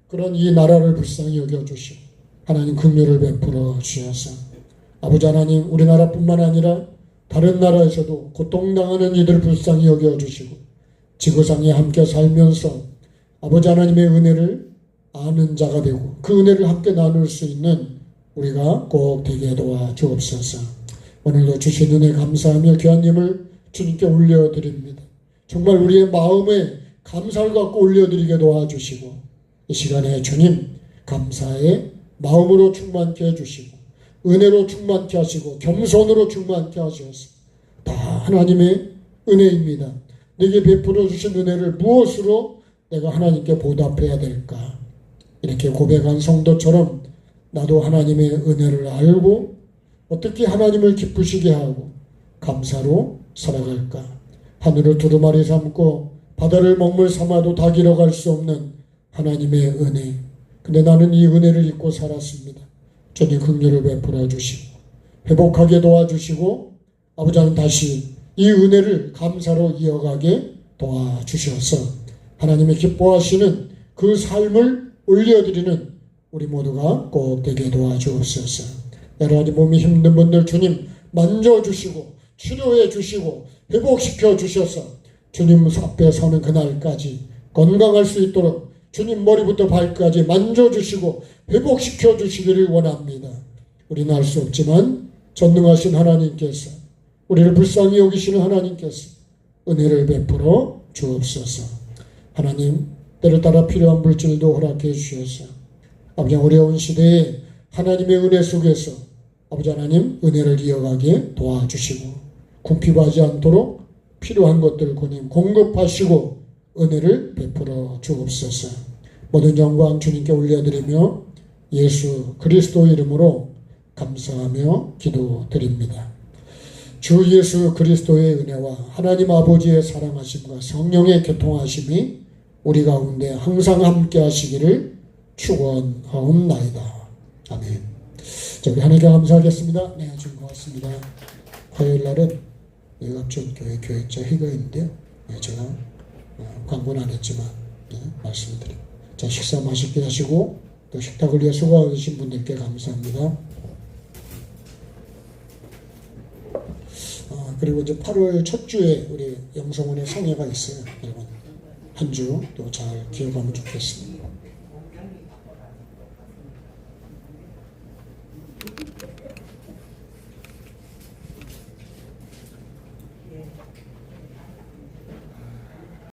그런 이 나라를 불쌍히 여겨주시고 하나님 긍휼을 베풀어 주셔서 아버지 하나님 우리나라뿐만 아니라 다른 나라에서도 고통당하는 이들을 불쌍히 여겨주시고 지구상에 함께 살면서 아버지 하나님의 은혜를 아는 자가 되고 그 은혜를 함께 나눌 수 있는 우리가 꼭 되게 도와주옵소서. 오늘도 주신 은혜 감사하며 귀한님을 주님께 올려드립니다. 정말 우리의 마음에 감사를 갖고 올려드리게 도와주시고 이 시간에 주님 감사의 마음으로 충만케 해주시고 은혜로 충만케 하시고 겸손으로 충만케 하셔서 다 하나님의 은혜입니다. 내게 베풀어 주신 은혜를 무엇으로 내가 하나님께 보답해야 될까? 이렇게 고백한 성도처럼 나도 하나님의 은혜를 알고 어떻게 하나님을 기쁘시게 하고 감사로 살아갈까? 하늘을 두루마리 삼고 바다를 먹물 삼아도 다 길어갈 수 없는 하나님의 은혜. 근데 나는 이 은혜를 잊고 살았습니다. 주님 긍휼을 베풀어 주시고 회복하게 도와주시고 아버지는 다시 이 은혜를 감사로 이어가게 도와주셔서 하나님의 기뻐하시는 그 삶을 올려드리는 우리 모두가 꼭 되게 도와주옵소서. 여러 가지 몸이 힘든 분들 주님 만져주시고 치료해 주시고 회복시켜 주셔서 주님 앞에 서는 그날까지 건강할 수 있도록 주님 머리부터 발까지 만져주시고 회복시켜 주시기를 원합니다. 우리는 알 수 없지만 전능하신 하나님께서 우리를 불쌍히 여기시는 하나님께서 은혜를 베풀어 주옵소서. 하나님 때를 따라 필요한 물질도 허락해 주셔서 아버지 어려운 시대에 하나님의 은혜 속에서 아버지 하나님 은혜를 이어가게 도와주시고 궁핍하지 않도록 필요한 것들 주님 공급하시고 은혜를 베풀어 주옵소서. 모든 영광 주님께 올려드리며 예수 그리스도 이름으로 감사하며 기도드립니다. 주 예수 그리스도의 은혜와 하나님 아버지의 사랑하심과 성령의 교통하심이 우리 가운데 항상 함께 하시기를 축원하옵나이다. 아멘. 자, 우리 하나님께 감사하겠습니다. 네, 아주 고맙습니다. 화요일 날은 의학전교회 교육자 회의인데요. 네, 제가 광고는 안 했지만 네, 말씀드립니다. 자, 식사 맛있게 하시고 또 식탁을 위해 수고하신 분들께 감사합니다. 그리고 이제 8월 첫 주에 우리 영성원의 성회가 있어요. 여러분 한 주 또 잘 기억하면 좋겠습니다.